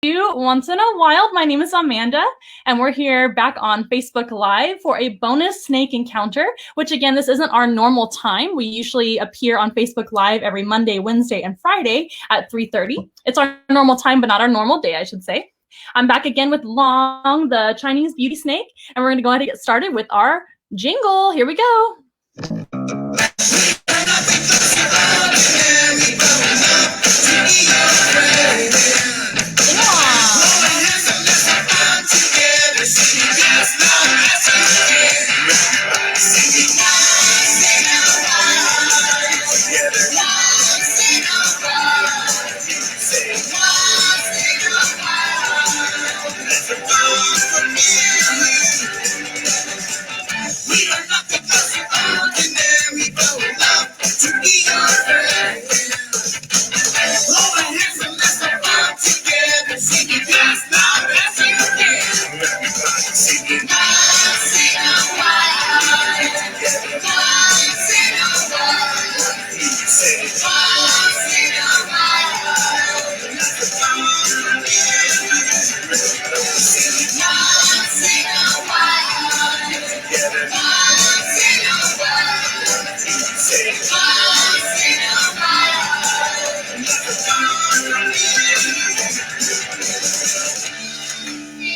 Once in a While. My name is Amanda, and we're here back on Facebook Live for a bonus snake encounter, which again, this isn't our normal time. We usually appear on Facebook Live every Monday, Wednesday, and Friday at 3:30. It's our normal time, but not our normal day, I should say. I'm back again with Long, the Chinese beauty snake, and we're going to go ahead and get started with our jingle. Here we go.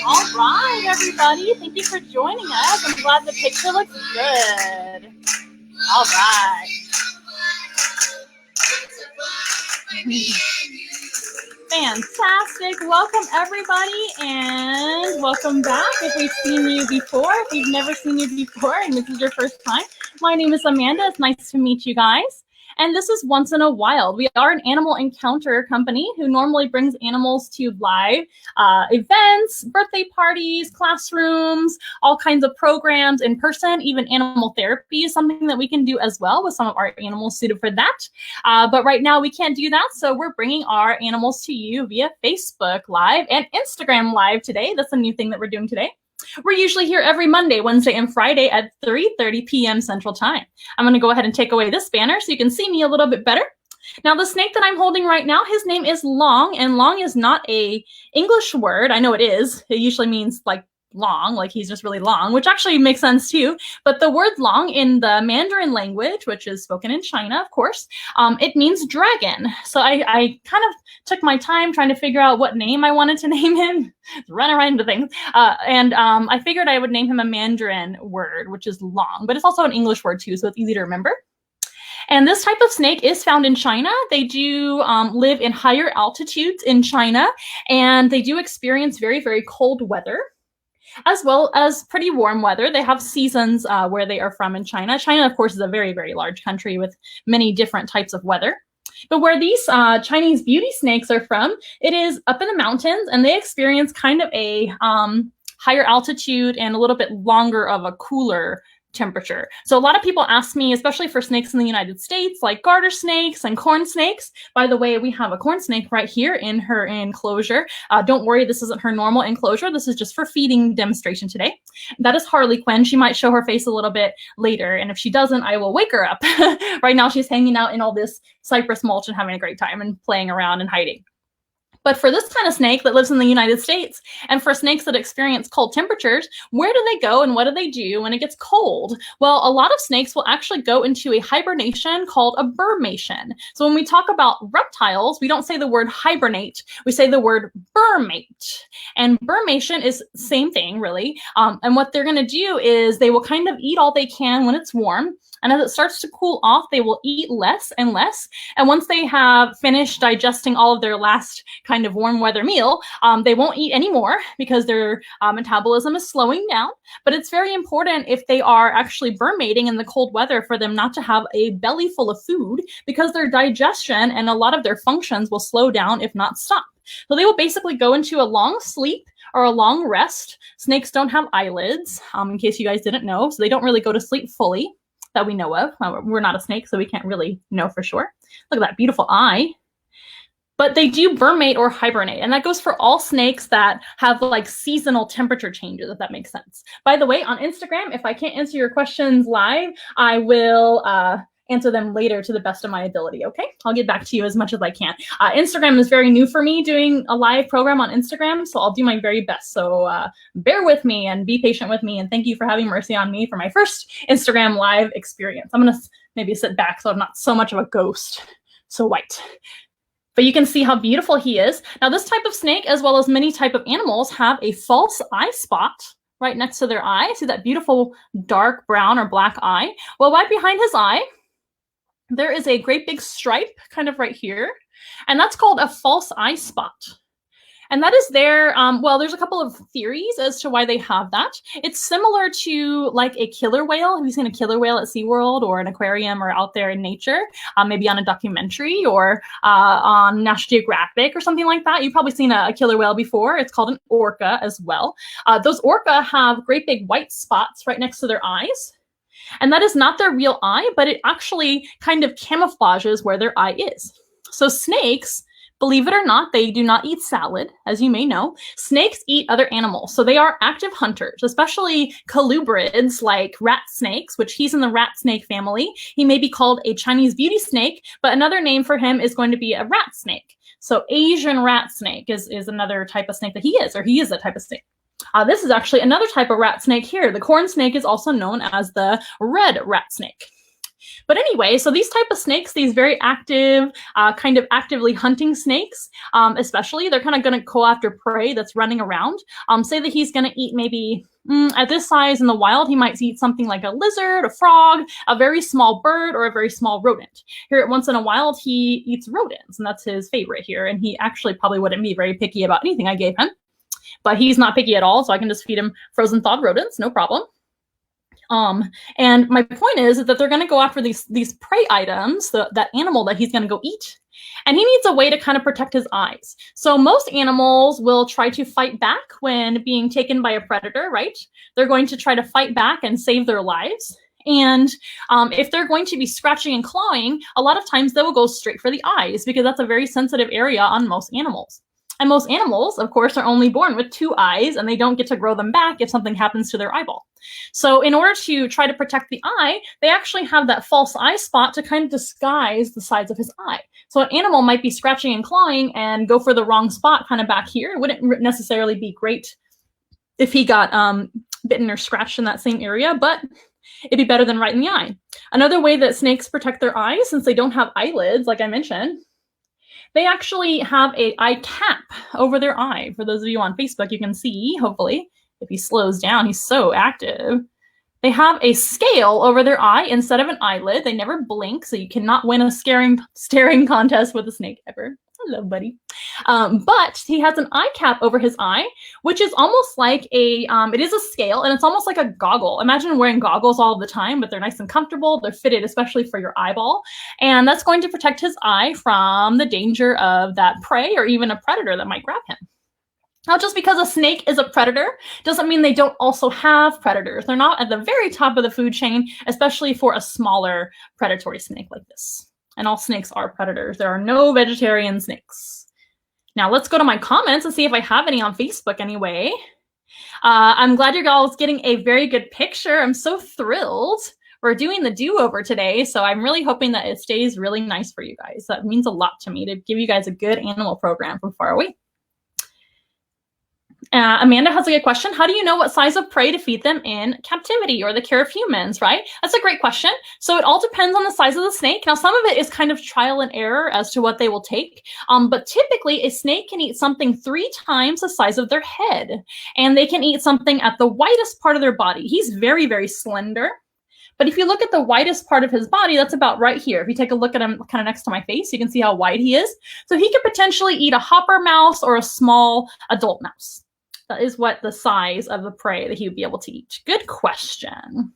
All right, everybody. Thank you for joining us. I'm glad the picture looks good. All right. Fantastic. Welcome, everybody, and welcome back. If we've seen you before, if we've never seen you before, and this is your first time, my name is Amanda. It's nice to meet you guys. And this is Once in a While. We are an animal encounter company who normally brings animals to live events, birthday parties, classrooms, all kinds of programs in person. Even animal therapy is something that we can do as well with some of our animals suited for that. But right now we can't do that, so we're bringing our animals to you via Facebook Live and Instagram Live today. That's a new thing that we're doing today. We're usually here every Monday, Wednesday, and Friday at 3:30 p.m. Central Time. I'm going to go ahead and take away this banner so you can see me a little bit better. Now, the snake that I'm holding right now, his name is Long, and Long is not a English word. I know it is. It usually means like long, like he's just really long, which actually makes sense too. But the word long in the Mandarin language, which is spoken in China, of course, it means dragon. So I kind of took my time trying to figure out what name I wanted to name him, run around into things. And I figured I would name him a Mandarin word, which is long, but it's also an English word too, so it's easy to remember. And this type of snake is found in China. They do live in higher altitudes in China, and they do experience very, very cold weather, as well as pretty warm weather. They have seasons where they are from in China. China, of course, is a very, very large country with many different types of weather. But where these Chinese beauty snakes are from, it is up in the mountains, and they experience kind of a higher altitude and a little bit longer of a cooler temperature. So a lot of people ask me, especially for snakes in the United States, like garter snakes and corn snakes. By the way, we have a corn snake right here in her enclosure. Don't worry, this isn't her normal enclosure. This is just for feeding demonstration today. That is Harley Quinn. She might show her face a little bit later, and if she doesn't, I will wake her up. Right now, she's hanging out in all this cypress mulch and having a great time and playing around and hiding. But for this kind of snake that lives in the United States, and for snakes that experience cold temperatures, where do they go and what do they do when it gets cold? Well, a lot of snakes will actually go into a hibernation called a burmation. So when we talk about reptiles, we don't say the word hibernate, we say the word burmate. And burmation is the same thing, really. And what they're going to do is they will kind of eat all they can when it's warm. And as it starts to cool off, they will eat less and less. And once they have finished digesting all of their last kind of warm weather meal, they won't eat anymore because their metabolism is slowing down. But it's very important if they are actually burmating in the cold weather for them not to have a belly full of food, because their digestion and a lot of their functions will slow down if not stop. So they will basically go into a long sleep or a long rest. Snakes don't have eyelids, in case you guys didn't know, so they don't really go to sleep fully that we know of. We're not a snake, so we can't really know for sure. Look at that beautiful eye. But they do burmate or hibernate, and that goes for all snakes that have like seasonal temperature changes, if that makes sense. By the way, on Instagram, if I can't answer your questions live, I will answer them later to the best of my ability, okay? I'll get back to you as much as I can. Instagram is very new for me, doing a live program on Instagram, so I'll do my very best. So bear with me and be patient with me, and thank you for having mercy on me for my first Instagram live experience. I'm gonna maybe sit back so I'm not so much of a ghost, so white. But you can see how beautiful he is. Now this type of snake, as well as many type of animals, have a false eye spot right next to their eye. See that beautiful dark brown or black eye? Well, right behind his eye, there is a great big stripe kind of right here, and that's called a false eye spot. And that is there, well, there's a couple of theories as to why they have that. It's similar to like a killer whale. Have you seen a killer whale at SeaWorld or an aquarium or out there in nature? Maybe on a documentary or on National Geographic or something like that. You've probably seen a killer whale before. It's called an orca as well. Those orca have great big white spots right next to their eyes. And that is not their real eye, but it actually kind of camouflages where their eye is. So snakes, believe it or not, they do not eat salad, as you may know. Snakes eat other animals, so they are active hunters, especially colubrids like rat snakes, which he's in the rat snake family. He may be called a Chinese beauty snake, but another name for him is going to be a rat snake. So Asian rat snake is another type of snake that he is a type of snake. This is actually another type of rat snake here. The corn snake is also known as the red rat snake. But anyway, so these type of snakes, these very active, kind of actively hunting snakes, especially, they're kind of going to go after prey that's running around. Say that he's going to eat maybe, at this size in the wild, he might eat something like a lizard, a frog, a very small bird, or a very small rodent. Here, once in a while, he eats rodents, and that's his favorite here. And he actually probably wouldn't be very picky about anything I gave him. But he's not picky at all, so I can just feed him frozen thawed rodents, no problem. And my point is that they're going to go after these prey items, that animal that he's going to go eat. And he needs a way to kind of protect his eyes. So most animals will try to fight back when being taken by a predator, right? They're going to try to fight back and save their lives. And if they're going to be scratching and clawing, a lot of times they will go straight for the eyes because that's a very sensitive area on most animals. And most animals, of course, are only born with 2 eyes, and they don't get to grow them back if something happens to their eyeball. So in order to try to protect the eye, they actually have that false eye spot to kind of disguise the sides of his eye. So an animal might be scratching and clawing and go for the wrong spot kind of back here. It wouldn't necessarily be great if he got bitten or scratched in that same area, but it'd be better than right in the eye. Another way that snakes protect their eyes, since they don't have eyelids, like I mentioned, they actually have an eye cap over their eye. For those of you on Facebook, you can see, hopefully, if he slows down, he's so active. They have a scale over their eye instead of an eyelid. They never blink, so you cannot win a staring contest with a snake ever. Hello, buddy. But he has an eye cap over his eye, which is almost like it is a scale, and it's almost like a goggle. Imagine wearing goggles all the time, but they're nice and comfortable. They're fitted especially for your eyeball, and that's going to protect his eye from the danger of that prey or even a predator that might grab him. Now, just because a snake is a predator doesn't mean they don't also have predators. They're not at the very top of the food chain, especially for a smaller predatory snake like this. And all snakes are predators. There are no vegetarian snakes. Now let's go to my comments and see if I have any on Facebook anyway. I'm glad you're all getting a very good picture. I'm so thrilled. We're doing the do-over today, so I'm really hoping that it stays really nice for you guys. That means a lot to me to give you guys a good animal program from far away. Amanda has a good question. How do you know what size of prey to feed them in captivity or the care of humans, right? That's a great question. So it all depends on the size of the snake. Now, some of it is kind of trial and error as to what they will take. But typically, a snake can eat something 3 times the size of their head. And they can eat something at the widest part of their body. He's very, very slender. But if you look at the widest part of his body, that's about right here. If you take a look at him kind of next to my face, you can see how wide he is. So he could potentially eat a hopper mouse or a small adult mouse. That is what the size of the prey that he would be able to eat. Good question.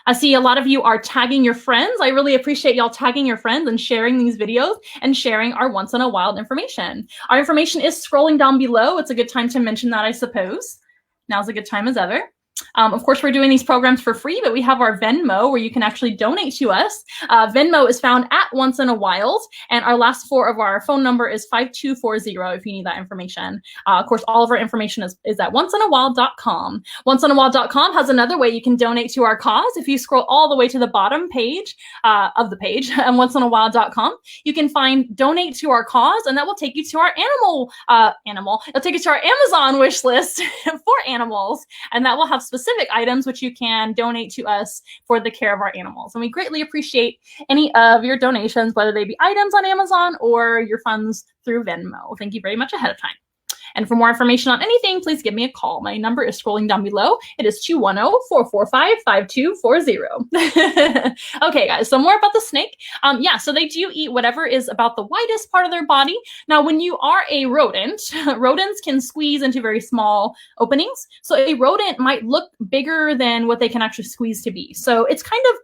I see a lot of you are tagging your friends. I really appreciate y'all tagging your friends and sharing these videos and sharing our Once in a Wild information. Our information is scrolling down below. It's a good time to mention that, I suppose. Now's a good time as ever. Of course, we're doing these programs for free, but we have our Venmo where you can actually donate to us. Venmo is found at Once in a Wild, and our last four of our phone number is 5240 if you need that information. Of course, all of our information is at onceinawild.com. Onceinawild.com has another way you can donate to our cause. If you scroll all the way to the bottom page of the page on onceinawild.com, you can find donate to our cause, and that will take you to our it'll take you to our Amazon wish list for animals, and that will have specific items which you can donate to us for the care of our animals. And we greatly appreciate any of your donations, whether they be items on Amazon or your funds through Venmo. Thank you very much ahead of time. And for more information on anything, please give me a call. My number is scrolling down below. It is 210-445-5240. Okay, guys, so more about the snake. Yeah, so they do eat whatever is about the widest part of their body. Now, when you are a rodent, rodents can squeeze into very small openings. So a rodent might look bigger than what they can actually squeeze to be. So it's kind of,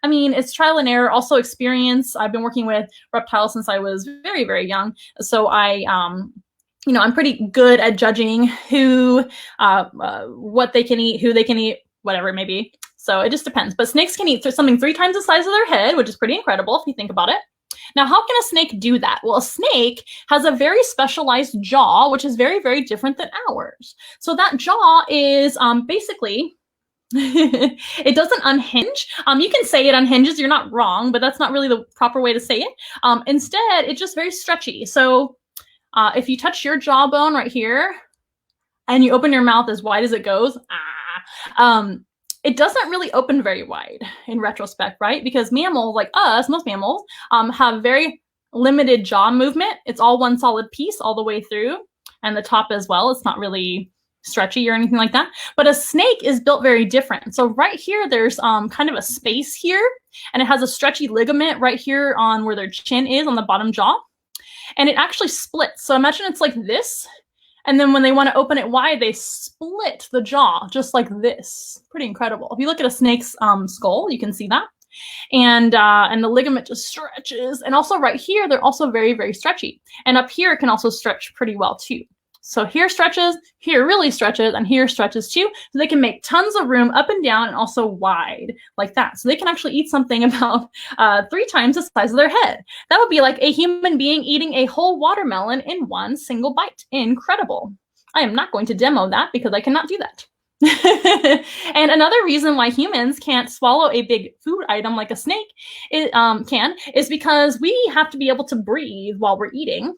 I mean, it's trial and error, also experience. I've been working with reptiles since I was very, very young. So I'm pretty good at judging what they can eat, who they can eat, whatever it may be. So it just depends. But snakes can eat something 3 times the size of their head, which is pretty incredible if you think about it. Now, how can a snake do that? Well, a snake has a very specialized jaw, which is very, very different than ours. So that jaw is basically... it doesn't unhinge. You can say it unhinges. You're not wrong, but that's not really the proper way to say it. Instead, it's just very stretchy. So if you touch your jawbone right here and you open your mouth as wide as it goes, it doesn't really open very wide in retrospect, right? Because mammals like us, most mammals, have very limited jaw movement. It's all one solid piece all the way through, and the top as well. It's not really stretchy or anything like that. But a snake is built very different. So right here, there's kind of a space here, and it has a stretchy ligament right here on where their chin is on the bottom jaw. And it actually splits. So imagine it's like this. And then when they want to open it wide, they split the jaw just like this. Pretty incredible. If you look at a snake's skull, you can see that. And the ligament just stretches. And also right here, they're also very, very stretchy. And up here, it can also stretch pretty well too. So here stretches, here really stretches, and here stretches too. So they can make tons of room up and down and also wide like that. So they can actually eat something about 3 times the size of their head. That would be like a human being eating a whole watermelon in one single bite. Incredible. I am not going to demo that because I cannot do that. And another reason why humans can't swallow a big food item like a snake is because we have to be able to breathe while we're eating.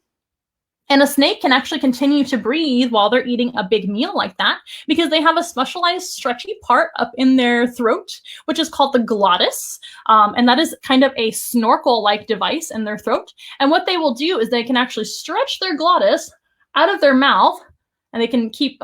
And a snake can actually continue to breathe while they're eating a big meal like that because they have a specialized stretchy part up in their throat, which is called the glottis. And that is kind of a snorkel-like device in their throat. And what they will do is they can actually stretch their glottis out of their mouth, and they can keep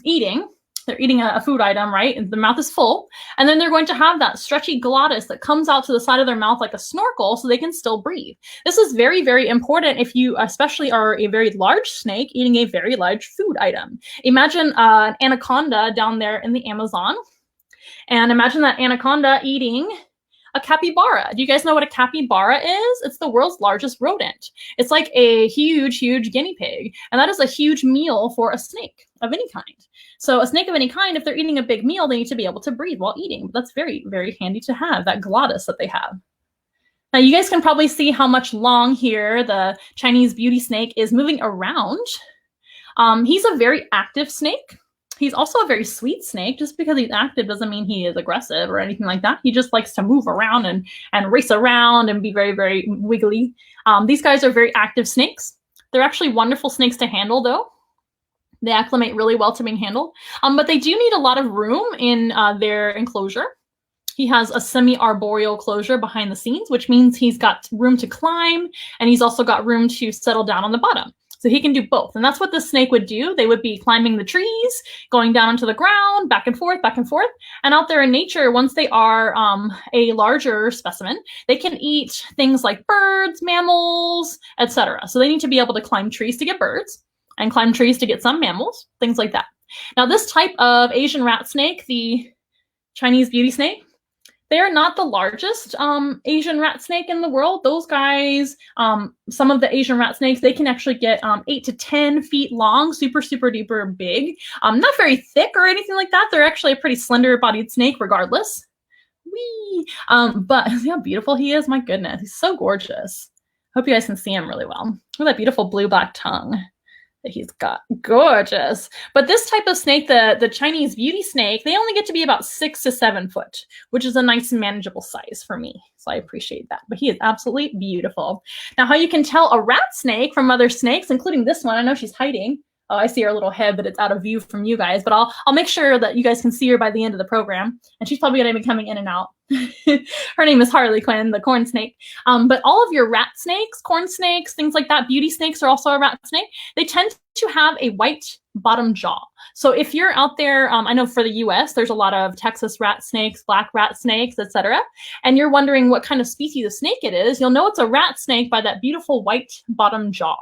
eating. They're eating a food item, right? And the mouth is full. And then they're going to have that stretchy glottis that comes out to the side of their mouth like a snorkel so they can still breathe. This is very, very important if you especially are a very large snake eating a very large food item. Imagine an anaconda down there in the Amazon. And imagine that anaconda eating a capybara. Do you guys know what a capybara is? It's the world's largest rodent. It's like a huge, huge guinea pig. And that is a huge meal for a snake of any kind. So a snake of any kind, if they're eating a big meal, they need to be able to breathe while eating. But that's very, very handy to have, that glottis that they have. Now you guys can probably see how much long here the Chinese beauty snake is moving around. He's a very active snake. He's also a very sweet snake. Just because he's active doesn't mean he is aggressive or anything like that. He just likes to move around and race around and be very, very wiggly. These guys are very active snakes. They're actually wonderful snakes to handle, though. They acclimate really well to being handled. But they do need a lot of room in their enclosure. He has a semi-arboreal closure behind the scenes, which means he's got room to climb, and he's also got room to settle down on the bottom. So he can do both. And that's what the snake would do. They would be climbing the trees, going down onto the ground, back and forth, back and forth. And out there in nature, once they are a larger specimen, they can eat things like birds, mammals, etc. So they need to be able to climb trees to get birds and climb trees to get some mammals, things like that. Now this type of Asian rat snake, the Chinese beauty snake, They are not the largest Asian rat snake in the world. Those guys, some of the Asian rat snakes, they can actually get 8 to 10 feet long, super, super duper big. Not very thick or anything like that. They're actually a pretty slender bodied snake regardless. Whee! But see how beautiful he is? My goodness, he's so gorgeous. Hope you guys can see him really well. Look at that beautiful blue-black tongue that he's got. Gorgeous. But this type of snake, the Chinese beauty snake, they only get to be about 6 to 7 foot, which is a nice and manageable size for me. So I appreciate that. But he is absolutely beautiful. Now, how you can tell a rat snake from other snakes, including this one, I know she's hiding. Oh, I see her little head, but it's out of view from you guys. But I'll make sure that you guys can see her by the end of the program. And she's probably going to be coming in and out. Her name is Harley Quinn, the corn snake. But all of your rat snakes, corn snakes, things like that, beauty snakes are also a rat snake. They tend to have a white bottom jaw. So if you're out there, I know for the US, there's a lot of Texas rat snakes, black rat snakes, etc. And you're wondering what kind of species of snake it is, you'll know it's a rat snake by that beautiful white bottom jaw.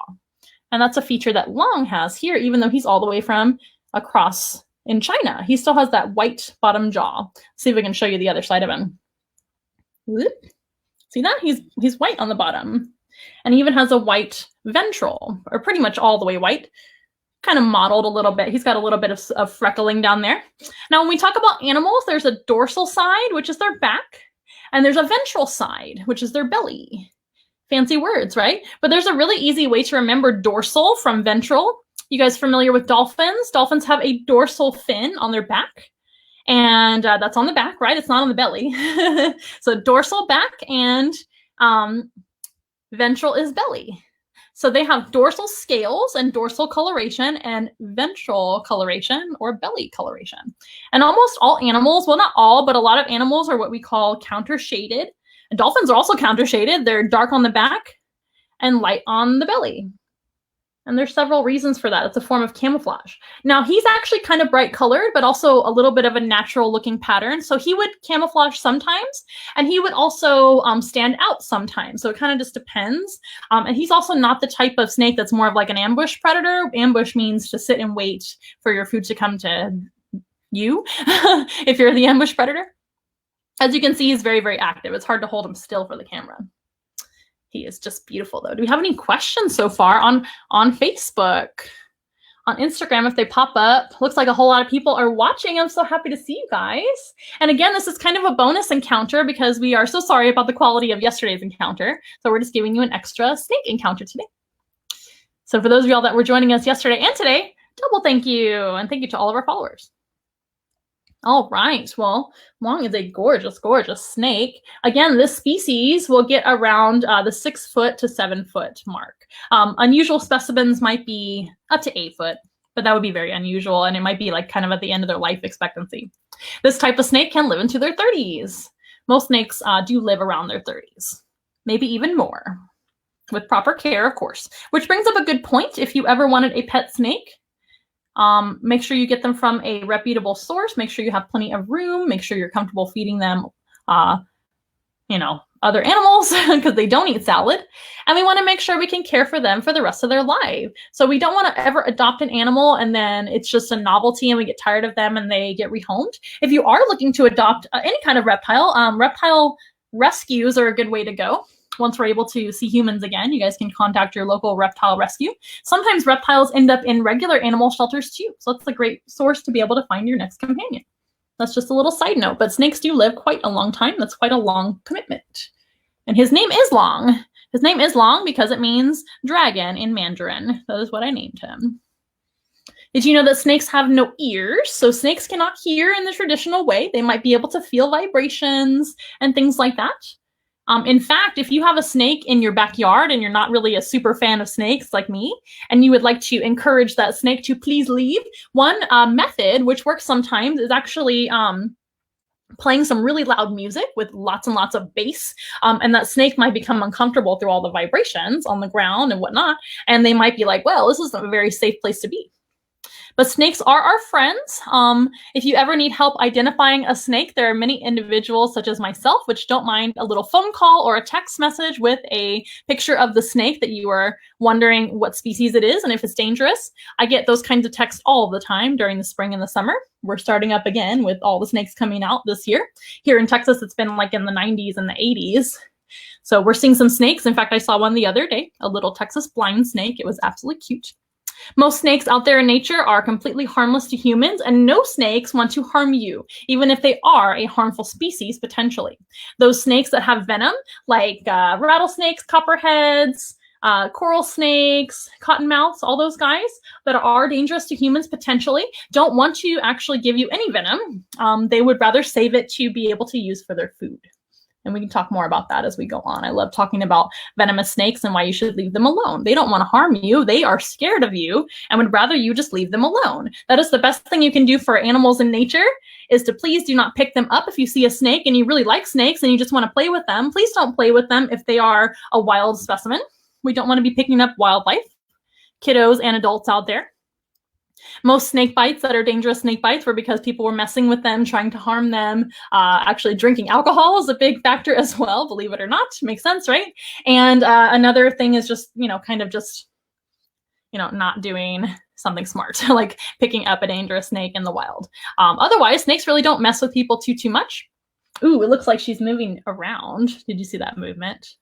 And that's a feature that Long has here, even though he's all the way from across in China. He still has that white bottom jaw. Let's see if we can show you the other side of him. Whoop. See that? He's white on the bottom. And he even has a white ventral, or pretty much all the way white. Kind of mottled a little bit. He's got a little bit of freckling down there. Now, when we talk about animals, there's a dorsal side, which is their back. And there's a ventral side, which is their belly. Fancy words, right? But there's a really easy way to remember dorsal from ventral. You guys familiar with dolphins? Dolphins have a dorsal fin on their back. And that's on the back, right? It's not on the belly. So dorsal back and ventral is belly. So they have dorsal scales and dorsal coloration and ventral coloration or belly coloration. And almost all animals, well, not all, but a lot of animals are what we call counter-shaded. And dolphins are also counter-shaded. They're dark on the back and light on the belly. And there's several reasons for that. It's a form of camouflage. Now, he's actually kind of bright colored, but also a little bit of a natural looking pattern. So he would camouflage sometimes, and he would also stand out sometimes. So it kind of just depends. And he's also not the type of snake that's more of like an ambush predator. Ambush means to sit and wait for your food to come to you if you're the ambush predator. As you can see, he's very, very active. It's hard to hold him still for the camera. He is just beautiful, though. Do we have any questions so far on Facebook? On Instagram, if they pop up, looks like a whole lot of people are watching. I'm so happy to see you guys. And again, this is kind of a bonus encounter because we are so sorry about the quality of yesterday's encounter. So we're just giving you an extra snake encounter today. So for those of y'all that were joining us yesterday and today, double thank you. And thank you to all of our followers. All right, well, Long is a gorgeous, gorgeous snake. Again, this species will get around the 6 foot to 7 foot mark. Unusual specimens might be up to 8 foot, but that would be very unusual, and it might be like kind of at the end of their life expectancy. This type of snake can live into their 30s. Most snakes do live around their 30s, maybe even more, with proper care, of course. Which brings up a good point. If you ever wanted a pet snake, make sure you get them from a reputable source. Make sure you have plenty of room. Make sure you're comfortable feeding them, other animals because they don't eat salad. And we want to make sure we can care for them for the rest of their life. So we don't want to ever adopt an animal and then it's just a novelty and we get tired of them and they get rehomed. If you are looking to adopt any kind of reptile, reptile rescues are a good way to go. Once we're able to see humans again, you guys can contact your local reptile rescue. Sometimes reptiles end up in regular animal shelters too. So that's a great source to be able to find your next companion. That's just a little side note, but snakes do live quite a long time. That's quite a long commitment. And his name is Long. His name is Long because it means dragon in Mandarin. That is what I named him. Did you know that snakes have no ears? So snakes cannot hear in the traditional way. They might be able to feel vibrations and things like that. In fact, if you have a snake in your backyard and you're not really a super fan of snakes like me, and you would like to encourage that snake to please leave, one method, which works sometimes, is actually playing some really loud music with lots and lots of bass. And that snake might become uncomfortable through all the vibrations on the ground and whatnot. And they might be like, well, this isn't a very safe place to be. But snakes are our friends. If you ever need help identifying a snake, there are many individuals such as myself, which don't mind a little phone call or a text message with a picture of the snake that you are wondering what species it is and if it's dangerous. I get those kinds of texts all the time during the spring and the summer. We're starting up again with all the snakes coming out this year. Here in Texas, it's been like in the 90s and the 80s. So we're seeing some snakes. In fact, I saw one the other day, a little Texas blind snake. It was absolutely cute. Most snakes out there in nature are completely harmless to humans, and no snakes want to harm you, even if they are a harmful species potentially. Those snakes that have venom, like rattlesnakes, copperheads, coral snakes, cottonmouths, all those guys that are dangerous to humans potentially, don't want to actually give you any venom. They would rather save it to be able to use for their food. And we can talk more about that as we go on. I love talking about venomous snakes and why you should leave them alone. They don't want to harm you. They are scared of you and would rather you just leave them alone. That is the best thing you can do for animals in nature, is to please do not pick them up. If you see a snake and you really like snakes and you just want to play with them, please don't play with them if they are a wild specimen. We don't want to be picking up wildlife, kiddos and adults out there. Most snake bites that are dangerous snake bites were because people were messing with them, trying to harm them. Actually, drinking alcohol is a big factor as well, believe it or not. Makes sense, right? And another thing is just, not doing something smart, like picking up a dangerous snake in the wild. Otherwise, snakes really don't mess with people too much. Ooh, it looks like she's moving around. Did you see that movement?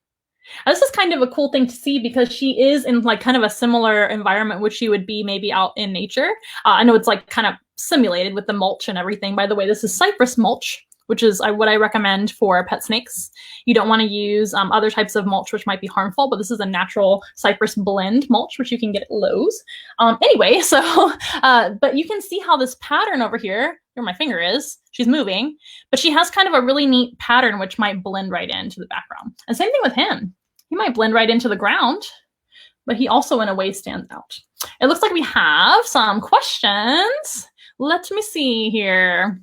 This is kind of a cool thing to see because she is in like kind of a similar environment which she would be maybe out in nature. I know it's like kind of simulated with the mulch and everything. By the way, this is cypress mulch, which is what I recommend for pet snakes. You don't want to use other types of mulch which might be harmful, but this is a natural cypress blend mulch, which you can get at Lowe's. Anyway, so, but you can see how this pattern over here, where my finger is, she's moving, but she has kind of a really neat pattern which might blend right into the background. And same thing with him. He might blend right into the ground, but he also in a way stands out. It looks like we have some questions. Let me see here.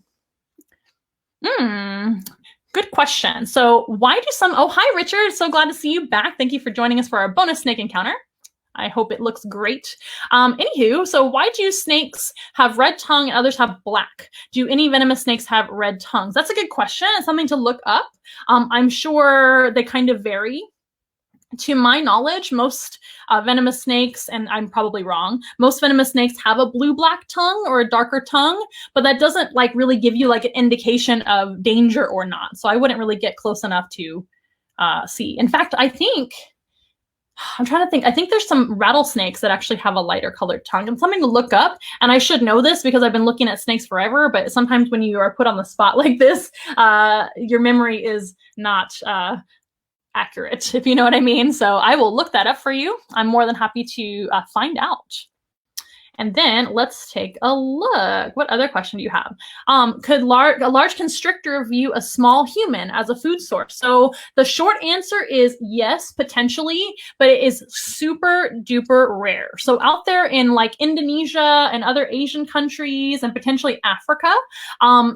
Good question. So why do some, oh, hi, Richard. So glad to see you back. Thank you for joining us for our bonus snake encounter. I hope it looks great. Anywho, so why do snakes have red tongue and others have black? Do any venomous snakes have red tongues? That's a good question. It's something to look up. I'm sure they kind of vary. To my knowledge, most venomous snakes, and I'm probably wrong, most venomous snakes have a blue-black tongue or a darker tongue, but that doesn't like really give you like an indication of danger or not. So I wouldn't really get close enough to see. In fact, I'm trying to think. I think there's some rattlesnakes that actually have a lighter colored tongue. And something to look up. And I should know this because I've been looking at snakes forever. But sometimes when you are put on the spot like this, your memory is not accurate, if you know what I mean. So I will look that up for you. I'm more than happy to find out. And then let's take a look. What other question do you have? Could a large constrictor view a small human as a food source? So the short answer is yes, potentially, but it is super duper rare. So out there in like Indonesia and other Asian countries and potentially Africa,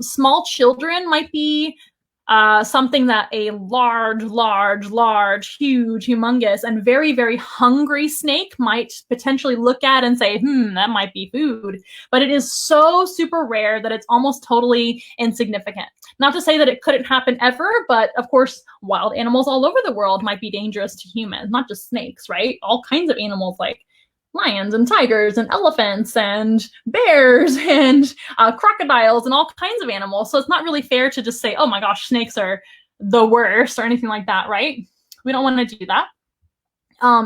small children might be something that a large, huge, humongous, and very, very hungry snake might potentially look at and say, that might be food. But it is so super rare that it's almost totally insignificant. Not to say that it couldn't happen ever, but of course, wild animals all over the world might be dangerous to humans, not just snakes, right? All kinds of animals like lions and tigers and elephants and bears and crocodiles and all kinds of animals. So it's not really fair to just say, oh my gosh, snakes are the worst or anything like that, right? We don't want to do that.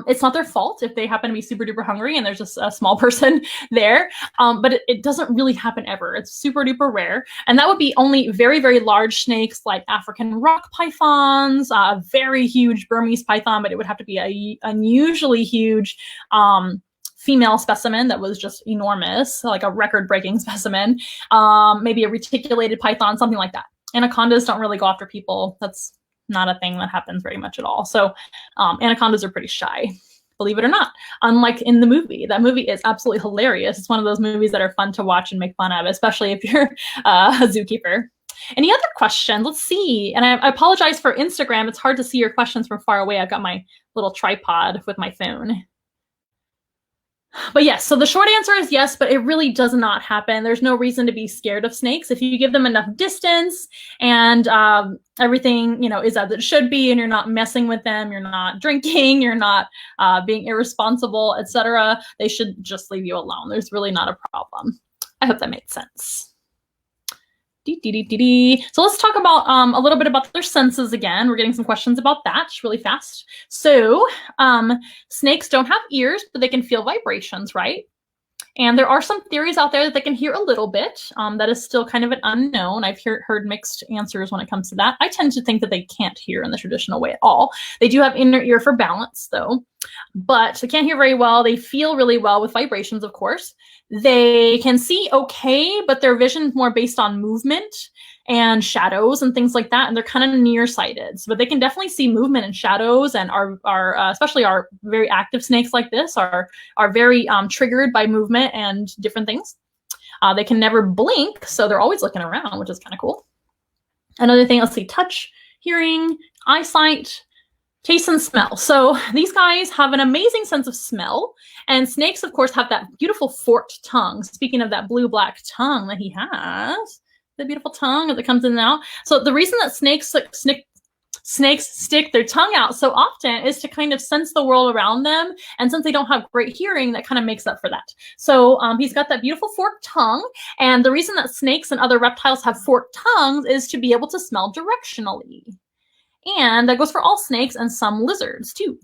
It's not their fault if they happen to be super duper hungry and there's just a small person there. But it doesn't really happen ever. It's super duper rare. And that would be only very, very large snakes like African rock pythons, a very huge Burmese python, but it would have to be a unusually huge female specimen that was just enormous, like a record-breaking specimen, maybe a reticulated python, something like that. Anacondas don't really go after people. That's not a thing that happens very much at all. So anacondas are pretty shy, believe it or not, unlike in the movie. That movie is absolutely hilarious. It's one of those movies that are fun to watch and make fun of, especially if you're a zookeeper. Any other questions? Let's see. And I apologize for Instagram. It's hard to see your questions from far away. I've got my little tripod with my phone. But yes, so the short answer is yes, but it really does not happen. There's no reason to be scared of snakes. If you give them enough distance and everything, is as it should be, and you're not messing with them, you're not drinking, you're not being irresponsible, etc., they should just leave you alone. There's really not a problem. I hope that made sense. So let's talk about a little bit about their senses again. We're getting some questions about that really fast. So snakes don't have ears, but they can feel vibrations, right? And there are some theories out there that they can hear a little bit. That is still kind of an unknown. I've heard mixed answers when it comes to that. I tend to think that they can't hear in the traditional way at all. They do have inner ear for balance, though, but they can't hear very well. They feel really well with vibrations, of course. They can see okay, but their vision is more based on movement and shadows and things like that, and they're kind of nearsighted. But they can definitely see movement and shadows, and especially our very active snakes like this are very triggered by movement and different things. They can never blink, so they're always looking around, which is kind of cool. Another thing, let's see, touch, hearing, eyesight, taste, and smell. So these guys have an amazing sense of smell, and snakes, of course, have that beautiful forked tongue. Speaking of that blue-black tongue that he has, the beautiful tongue that comes in and out. So the reason that snakes stick their tongue out so often is to kind of sense the world around them, and since they don't have great hearing, that kind of makes up for that. So he's got that beautiful forked tongue, and the reason that snakes and other reptiles have forked tongues is to be able to smell directionally. And that goes for all snakes and some lizards too,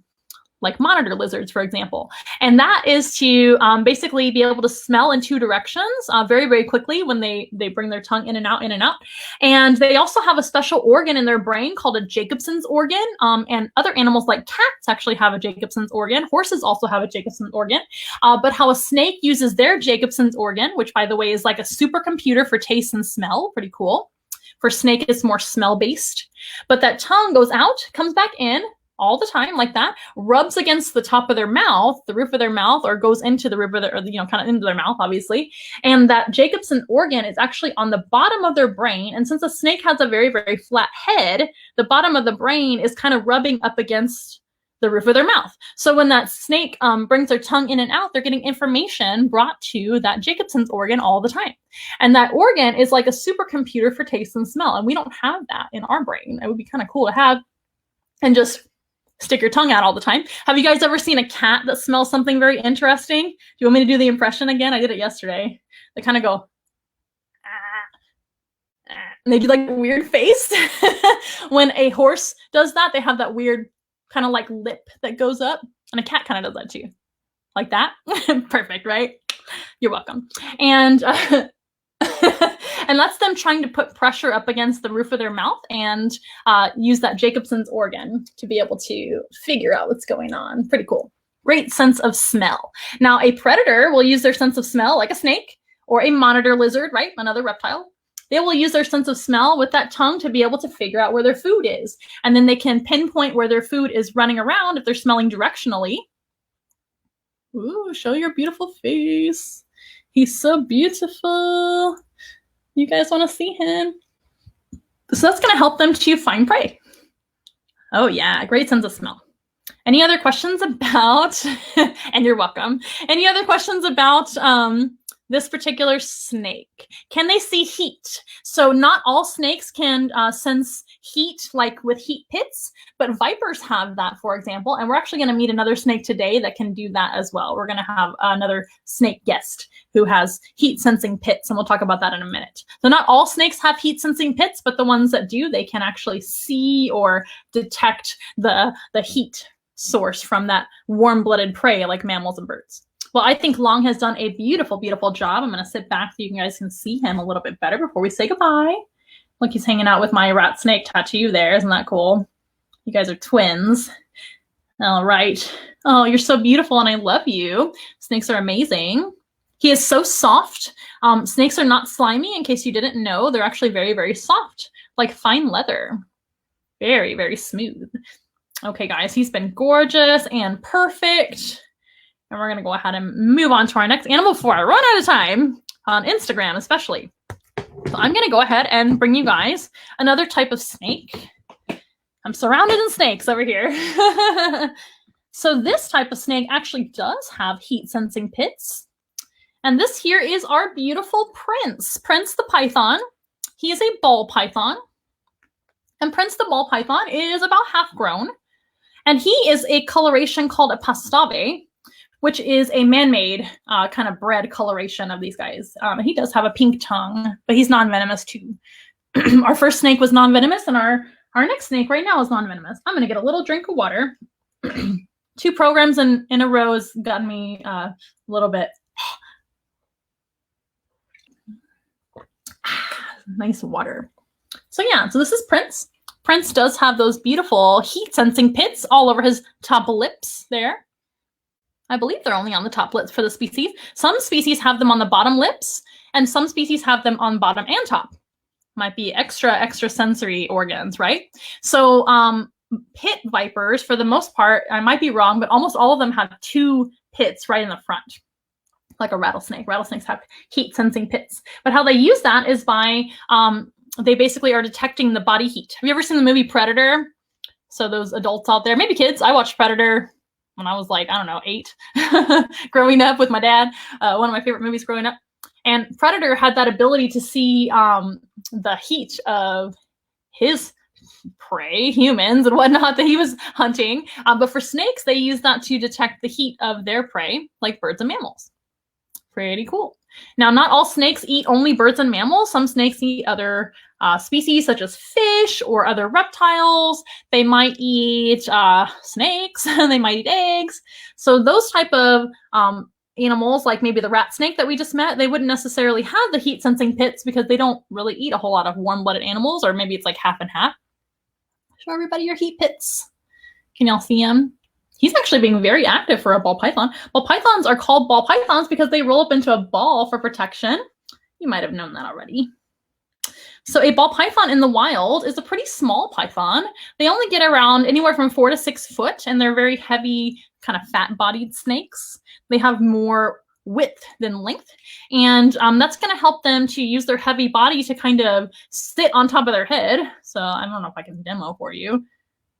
like monitor lizards, for example. And that is to basically be able to smell in two directions very, very quickly when they bring their tongue in and out, in and out. And they also have a special organ in their brain called a Jacobson's organ. And other animals like cats actually have a Jacobson's organ. Horses also have a Jacobson's organ. But how a snake uses their Jacobson's organ, which by the way is like a supercomputer for taste and smell, pretty cool. For snake, it's more smell-based. But that tongue goes out, comes back in all the time like that, rubs against the top of their mouth, the roof of their mouth, or goes into the roof of their, or, kind of into their mouth, obviously. And that Jacobson organ is actually on the bottom of their brain. And since a snake has a very, very flat head, the bottom of the brain is kind of rubbing up against the roof of their mouth. So when that snake brings their tongue in and out, they're getting information brought to that Jacobson's organ all the time. And that organ is like a supercomputer for taste and smell. And we don't have that in our brain. It would be kind of cool to have and just stick your tongue out all the time. Have you guys ever seen a cat that smells something very interesting? Do you want me to do the impression again? I did it yesterday. They kind of go, and they do like a weird face. When a horse does that, they have that weird kind of like lip that goes up, and a cat kind of does that too, like that. Perfect, right? You're welcome. And and that's them trying to put pressure up against the roof of their mouth and use that Jacobson's organ to be able to figure out what's going on. Pretty cool. Great sense of smell. Now, a predator will use their sense of smell like a snake or a monitor lizard, right? Another reptile. They will use their sense of smell with that tongue to be able to figure out where their food is. And then they can pinpoint where their food is running around if they're smelling directionally. Ooh, show your beautiful face. He's so beautiful. You guys want to see him? So that's going to help them to find prey. Oh yeah, great sense of smell. Any other questions about, and you're welcome, any other questions about this particular snake? Can they see heat? So not all snakes can sense heat like with heat pits, but vipers have that, for example. And we're actually going to meet another snake today that can do that as well. We're going to have another snake guest who has heat sensing pits, and we'll talk about that in a minute. So not all snakes have heat sensing pits, but the ones that do, they can actually see or detect the heat source from that warm-blooded prey like mammals and birds. Well, I think Long has done a beautiful, beautiful job. I'm going to sit back so you guys can see him a little bit better before we say goodbye. Look, he's hanging out with my rat snake tattoo there. Isn't that cool? You guys are twins. All right. Oh, you're so beautiful and I love you. Snakes are amazing. He is so soft. Snakes are not slimy, in case you didn't know. They're actually very, very soft, like fine leather. Very, very smooth. Okay, guys, he's been gorgeous and perfect. And we're going to go ahead and move on to our next animal before I run out of time, on Instagram especially. So I'm going to go ahead and bring you guys another type of snake. I'm surrounded in snakes over here. So this type of snake actually does have heat sensing pits. And this here is our beautiful Prince. Prince the python. He is a ball python. And Prince the ball python is about half grown. And he is a coloration called a pastave, which is a man-made kind of bred coloration of these guys. He does have a pink tongue, but he's non-venomous too. Our first snake was non-venomous, and our next snake right now is non-venomous. I'm gonna get a little drink of water. 2 programs in a row has gotten me a little bit. Nice water. So yeah, so this is Prince. Prince does have those beautiful heat sensing pits all over his top lips there. I believe they're only on the top lips for the species. Some species have them on the bottom lips, and some species have them on bottom and top. Might be extra sensory organs, right? So pit vipers, for the most part, I might be wrong, but almost all of them have 2 pits right in the front, like a rattlesnake. Rattlesnakes have heat sensing pits. But how they use that is by, they basically are detecting the body heat. Have you ever seen the movie Predator? So those adults out there, maybe kids, I watched Predator when I was like, I don't know, 8, growing up with my dad, one of my favorite movies growing up. And Predator had that ability to see the heat of his prey, humans and whatnot, that he was hunting. But for snakes, they use that to detect the heat of their prey, like birds and mammals. Pretty cool. Now, not all snakes eat only birds and mammals. Some snakes eat other species, such as fish or other reptiles. They might eat snakes. They might eat eggs. So those type of animals, like maybe the rat snake that we just met, they wouldn't necessarily have the heat sensing pits because they don't really eat a whole lot of warm-blooded animals, or maybe it's like half and half. Show everybody your heat pits. Can y'all see him? He's actually being very active for a ball python. Ball pythons are called ball pythons because they roll up into a ball for protection. You might have known that already. So a ball python in the wild is a pretty small python. They only get around anywhere from 4 to 6 foot, and they're very heavy, kind of fat-bodied snakes. They have more width than length, and that's going to help them to use their heavy body to kind of sit on top of their head. So I don't know if I can demo for you.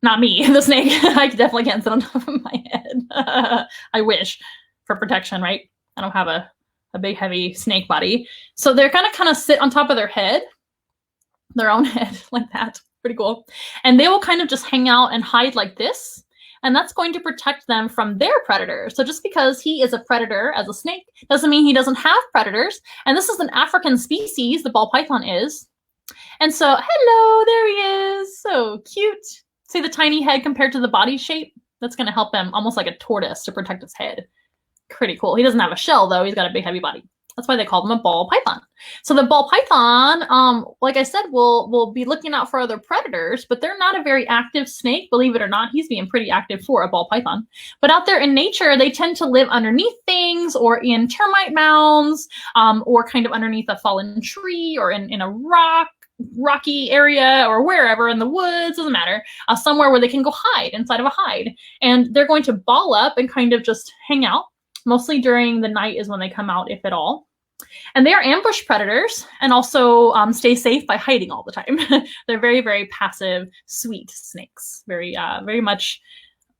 Not me, the snake. I definitely can't sit on top of my head. I wish, for protection, right? I don't have a big, heavy snake body. So they're going to kind of sit on top of their head, their own head, like that. Pretty cool. And they will kind of just hang out and hide like this. And that's going to protect them from their predators. So just because he is a predator as a snake doesn't mean he doesn't have predators. And this is an African species, the ball python is. And so, hello, there he is. So cute. See the tiny head compared to the body shape? That's going to help him almost like a tortoise to protect his head. Pretty cool. He doesn't have a shell, though. He's got a big, heavy body. That's why they call them a ball python. So the ball python, like I said, will be looking out for other predators, but they're not a very active snake. Believe it or not, he's being pretty active for a ball python. But out there in nature, they tend to live underneath things or in termite mounds, or kind of underneath a fallen tree or in a rocky area or wherever in the woods, doesn't matter, somewhere where they can go hide inside of a hide. And they're going to ball up and kind of just hang out. Mostly during the night is when they come out, if at all. And they are ambush predators and also stay safe by hiding all the time. They're very, very passive, sweet snakes. Very much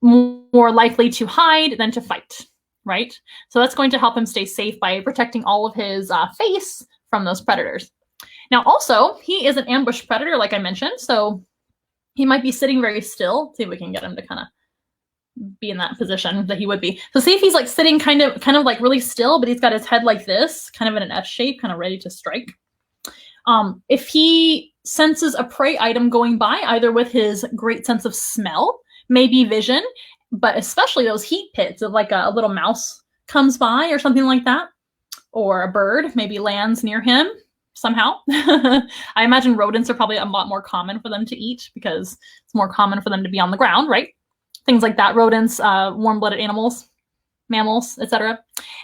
more likely to hide than to fight, right? So that's going to help him stay safe by protecting all of his face from those predators. Now, also, he is an ambush predator, like I mentioned. So he might be sitting very still. See if we can get him to kind of be in that position that he would be. So see if he's like sitting kind of like really still, but he's got his head like this, kind of in an S shape, kind of ready to strike. If he senses a prey item going by, either with his great sense of smell, maybe vision, but especially those heat pits of like a little mouse comes by or something like that, or a bird maybe lands near him somehow. I imagine rodents are probably a lot more common for them to eat because it's more common for them to be on the ground, right? Things like that, rodents, warm-blooded animals, mammals, etc.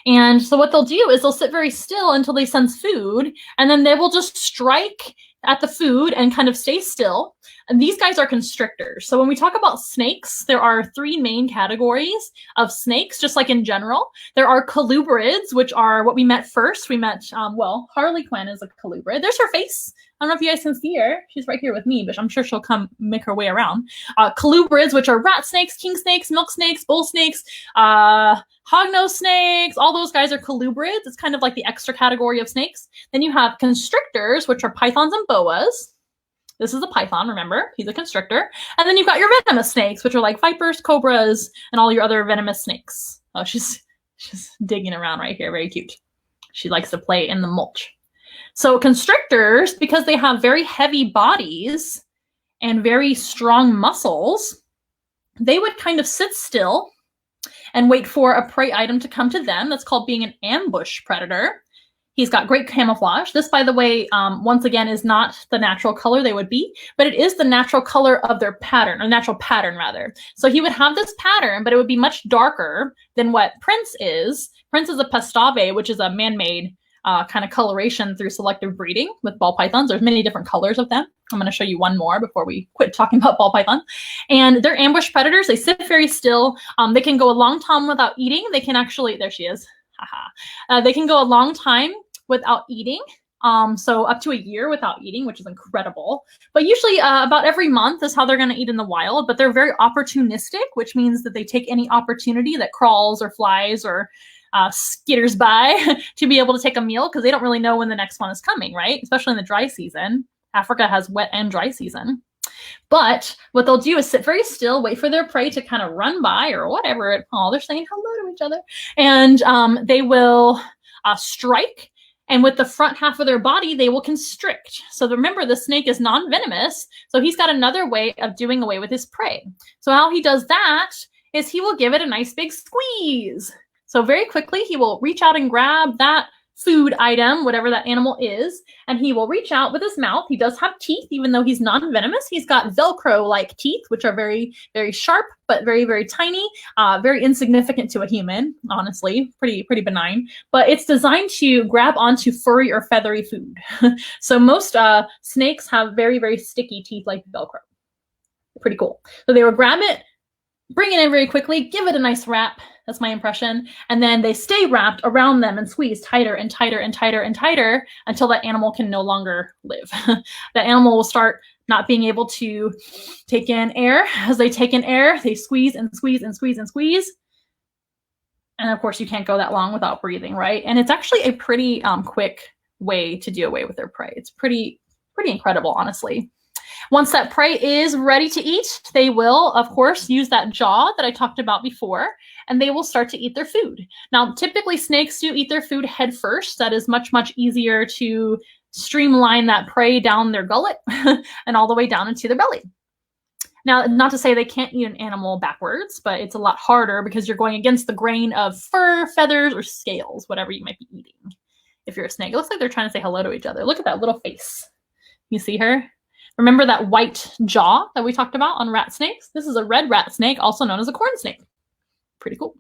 And so what they'll do is they'll sit very still until they sense food, and then they will just strike at the food and kind of stay still. And these guys are constrictors. So when we talk about snakes, there are three main categories of snakes, just like in general. There are colubrids, which are what we met first. We met, well, Harley Quinn is a colubrid. There's her face. I don't know if you guys can see her. She's right here with me, but I'm sure she'll come make her way around. Colubrids, which are rat snakes, king snakes, milk snakes, bull snakes, hognose snakes, all those guys are colubrids. It's kind of like the extra category of snakes. Then you have constrictors, which are pythons and boas. This is a python, remember? He's a constrictor. And then you've got your venomous snakes, which are like vipers, cobras, and all your other venomous snakes. Oh, she's digging around right here. Very cute. She likes to play in the mulch. So constrictors, because they have very heavy bodies and very strong muscles, they would kind of sit still and wait for a prey item to come to them. That's called being an ambush predator. He's got great camouflage. This, by the way, once again, is not the natural color they would be, but it is the natural color of their pattern, or natural pattern, rather. So he would have this pattern, but it would be much darker than what Prince is. Prince is a pastave, which is a man-made kind of coloration through selective breeding with ball pythons. There's many different colors of them. I'm going to show you one more before we quit talking about ball python. And they're ambush predators. They sit very still. They can go a long time without eating. They can actually, there she is. They can go a long time without eating. So up to a year without eating, which is incredible. But usually about every month is how they're going to eat in the wild. But they're very opportunistic, which means that they take any opportunity that crawls or flies or skitters by to be able to take a meal, because they don't really know when the next one is coming, right? Especially in the dry season. Africa has wet and dry season. But what they'll do is sit very still, wait for their prey to kind of run by or whatever. Oh, they're saying hello to each other. And they will strike. And with the front half of their body, they will constrict. So remember, the snake is non-venomous. So he's got another way of doing away with his prey. So how he does that is he will give it a nice big squeeze. So very quickly, he will reach out and grab that food item, whatever that animal is, and he will reach out with his mouth. He does have teeth, even though he's non-venomous. He's got Velcro-like teeth, which are very, very sharp, but very, very tiny, very insignificant to a human, honestly, pretty benign. But it's designed to grab onto furry or feathery food. So most snakes have very, very sticky teeth like Velcro. Pretty cool. So they will grab it, bring it in very quickly, give it a nice wrap. That's my impression. And then they stay wrapped around them and squeeze tighter and tighter and tighter and tighter until that animal can no longer live. That animal will start not being able to take in air. As they take in air, they squeeze and squeeze and squeeze and squeeze. And of course, you can't go that long without breathing, right? And it's actually a pretty quick way to do away with their prey. It's pretty incredible, honestly. Once that prey is ready to eat, they will, of course, use that jaw that I talked about before, and they will start to eat their food. Now, typically snakes do eat their food head first. That is much, much easier to streamline that prey down their gullet and all the way down into their belly. Now, not to say they can't eat an animal backwards, but it's a lot harder because you're going against the grain of fur, feathers, or scales, whatever you might be eating. If you're a snake, it looks like they're trying to say hello to each other. Look at that little face. You see her? Remember that white jaw that we talked about on rat snakes? This is a red rat snake, also known as a corn snake. Pretty cool.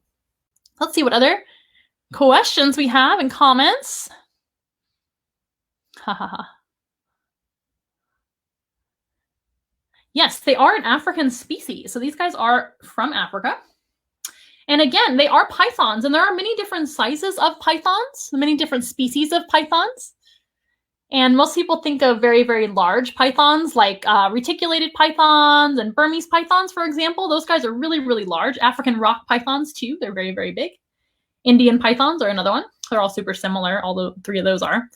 Let's see what other questions we have and comments. Yes, they are an African species. So these guys are from Africa. And again, they are pythons, and there are many different sizes of pythons, many different species of pythons. And most people think of very, very large pythons like reticulated pythons and Burmese pythons, for example. Those guys are really, really large. African rock pythons, too. They're very, very big. Indian pythons are another one. They're all super similar, although three of those are.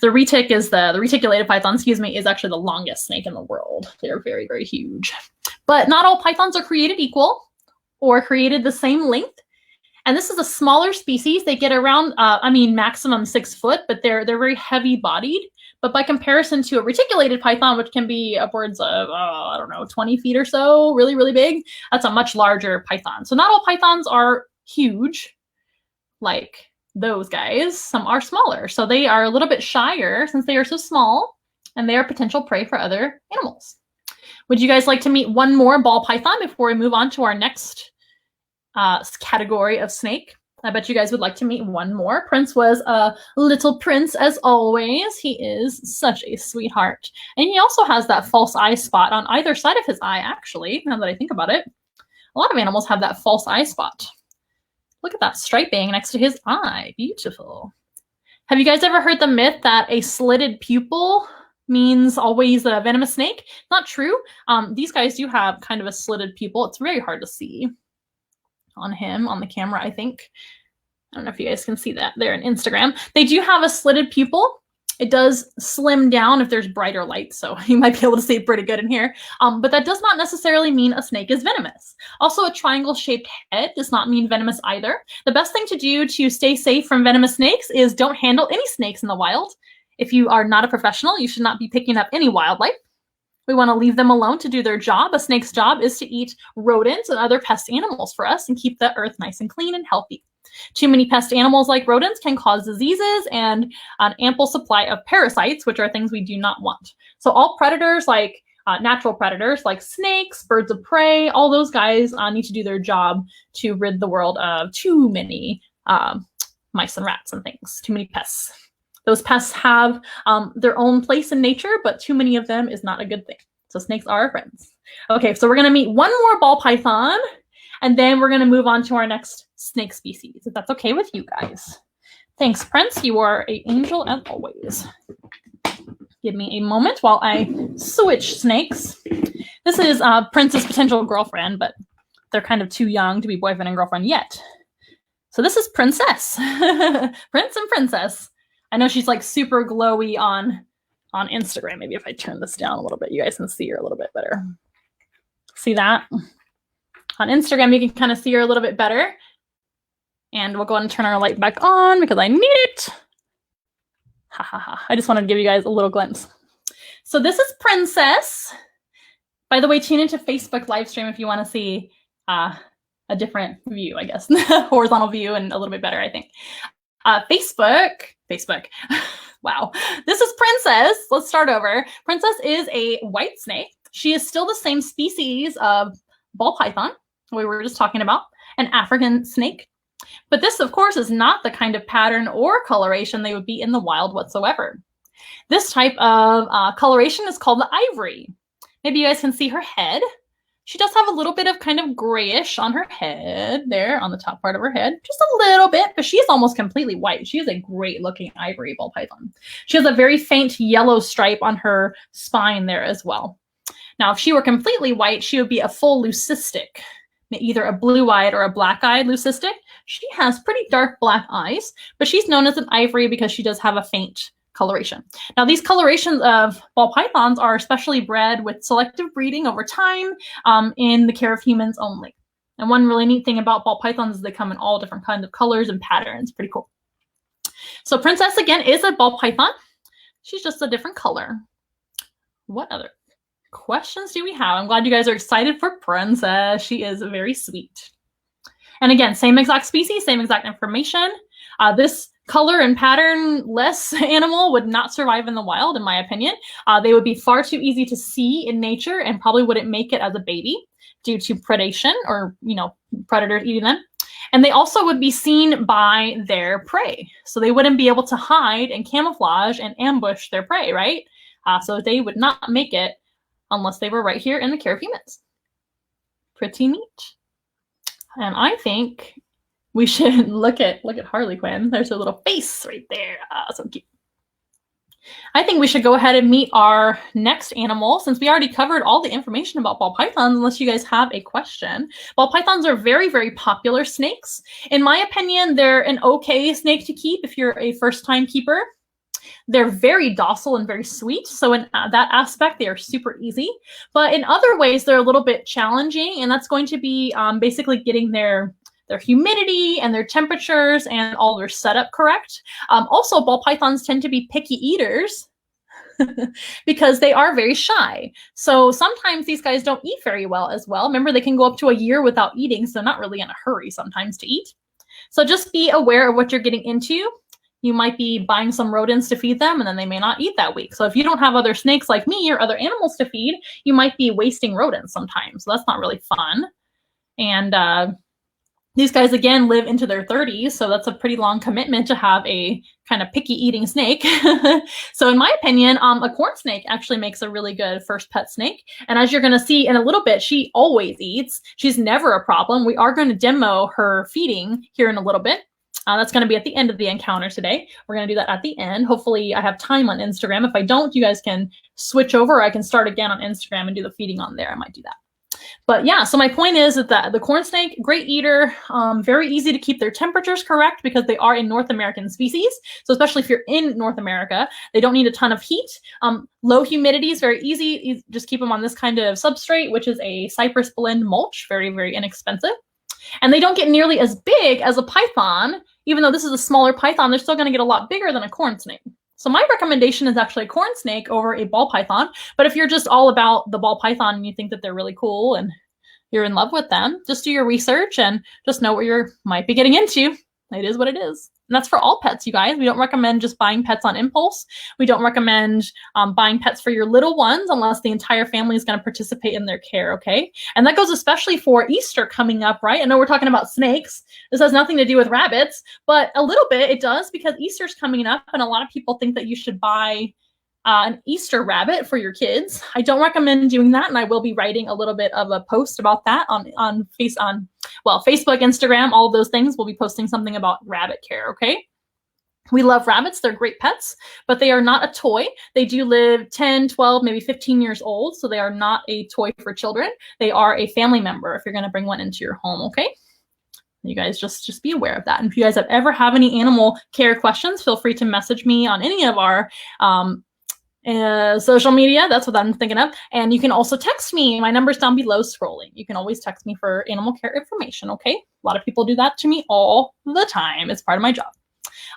The reticulated python, is actually the longest snake in the world. They're very, very huge. But not all pythons are created equal or created the same length. And this is a smaller species. They get around, maximum 6 foot, but they're very heavy bodied. But by comparison to a reticulated python, which can be upwards of, 20 feet or so, really, really big, that's a much larger python. So not all pythons are huge like those guys. Some are smaller. So they are a little bit shyer since they are so small, and they are potential prey for other animals. Would you guys like to meet one more ball python before we move on to our next category of snake? I bet you guys would like to meet one more. Prince was a little prince as always. He is such a sweetheart. And he also has that false eye spot on either side of his eye, actually, now that I think about it. A lot of animals have that false eye spot. Look at that striping next to his eye. Beautiful. Have you guys ever heard the myth that a slitted pupil means always a venomous snake? Not true. These guys do have kind of a slitted pupil. It's very hard to see on him on the camera, I think. I don't know if you guys can see that there in Instagram. They do have a slitted pupil. It does slim down if there's brighter light, so you might be able to see it pretty good in here. But that does not necessarily mean a snake is venomous. Also, a triangle-shaped head does not mean venomous either. The best thing to do to stay safe from venomous snakes is don't handle any snakes in the wild. If you are not a professional, you should not be picking up any wildlife. We want to leave them alone to do their job. A snake's job is to eat rodents and other pest animals for us and keep the earth nice and clean and healthy. Too many pest animals like rodents can cause diseases and an ample supply of parasites, which are things we do not want. So all predators, like natural predators like snakes, birds of prey, all those guys need to do their job to rid the world of too many mice and rats and things, too many pests. Those pests have their own place in nature, but too many of them is not a good thing. So snakes are our friends. Okay, so we're going to meet one more ball python, and then we're going to move on to our next snake species, if that's okay with you guys. Thanks, Prince. You are an angel as always. Give me a moment while I switch snakes. This is Prince's potential girlfriend, but they're kind of too young to be boyfriend and girlfriend yet. So this is Princess. Prince and Princess. I know she's like super glowy on Instagram. Maybe if I turn this down a little bit, you guys can see her a little bit better. See that? On Instagram, you can kind of see her a little bit better. And we'll go ahead and turn our light back on because I need it. Ha ha ha. I just wanted to give you guys a little glimpse. So this is Princess. By the way, tune into Facebook live stream if you want to see a different view, I guess. Horizontal view and a little bit better, I think. Facebook. Wow. This is Princess. Let's start over. Princess is a white snake. She is still the same species of ball python we were just talking about, an African snake. But this, of course, is not the kind of pattern or coloration they would be in the wild whatsoever. This type of coloration is called the ivory. Maybe you guys can see her head. She does have a little bit of kind of grayish on her head there, on the top part of her head. Just a little bit, but she is almost completely white. She is a great looking ivory ball python. She has a very faint yellow stripe on her spine there as well. Now, if she were completely white, she would be a full leucistic, either a blue-eyed or a black-eyed leucistic. She has pretty dark black eyes, but she's known as an ivory because she does have a faint coloration. Now, these colorations of ball pythons are especially bred with selective breeding over time in the care of humans only. And one really neat thing about ball pythons is they come in all different kinds of colors and patterns. Pretty cool. So Princess, again, is a ball python. She's just a different color. What other questions do we have? I'm glad you guys are excited for Princess. She is very sweet. And again, same exact species, same exact information. This color and pattern-less animal would not survive in the wild, in my opinion. They would be far too easy to see in nature and probably wouldn't make it as a baby due to predation or, predators eating them. And they also would be seen by their prey. So they wouldn't be able to hide and camouflage and ambush their prey, right? So they would not make it unless they were right here in the care of humans. Pretty neat. And I think we should look at Harley Quinn. There's her little face right there. So cute. I think we should go ahead and meet our next animal since we already covered all the information about ball pythons, unless you guys have a question. Ball pythons are very, very popular snakes. In my opinion, they're an okay snake to keep if you're a first-time keeper. They're very docile and very sweet. So in that aspect, they are super easy. But in other ways, they're a little bit challenging. And that's going to be basically getting their humidity and their temperatures and all their setup correct. Also, ball pythons tend to be picky eaters because they are very shy. So sometimes these guys don't eat very well as well. Remember, they can go up to a year without eating, so not really in a hurry sometimes to eat. So just be aware of what you're getting into. You might be buying some rodents to feed them, and then they may not eat that week. So if you don't have other snakes like me or other animals to feed, you might be wasting rodents sometimes. So that's not really fun. And These guys, again, live into their 30s, so that's a pretty long commitment to have a kind of picky eating snake. So in my opinion, a corn snake actually makes a really good first pet snake. And as you're going to see in a little bit, she always eats. She's never a problem. We are going to demo her feeding here in a little bit. That's going to be at the end of the encounter today. We're going to do that at the end. Hopefully I have time on Instagram. If I don't, you guys can switch over. I can start again on Instagram and do the feeding on there. I might do that. But yeah, so my point is that the corn snake, great eater, very easy to keep their temperatures correct because they are in North American species. So especially if you're in North America, they don't need a ton of heat. Low humidity is very easy. You just keep them on this kind of substrate, which is a cypress blend mulch, very, very inexpensive. And they don't get nearly as big as a python. Even though this is a smaller python, they're still going to get a lot bigger than a corn snake. So my recommendation is actually a corn snake over a ball python. But if you're just all about the ball python and you think that they're really cool and you're in love with them, just do your research and just know what you might be getting into. It is what it is. And that's for all pets, you guys. We don't recommend just buying pets on impulse. We don't recommend buying pets for your little ones unless the entire family is going to participate in their care, okay? And that goes especially for Easter coming up, right? I know we're talking about snakes. This has nothing to do with rabbits, but a little bit it does because Easter's coming up and a lot of people think that you should buy an Easter rabbit for your kids. I don't recommend doing that, and I will be writing a little bit of a post about that on Facebook, Instagram, all of those things. We'll be posting something about rabbit care, okay? We love rabbits. They're great pets, but they are not a toy. They do live 10, 12, maybe 15 years old, so they are not a toy for children. They are a family member if you're going to bring one into your home, okay? You guys just be aware of that. And if you guys ever have any animal care questions, feel free to message me on any of our social media. That's what I'm thinking of. And you can also text me. My number's down below scrolling. You can always text me for animal care information, okay? A lot of people do that to me all the time. It's part of my job.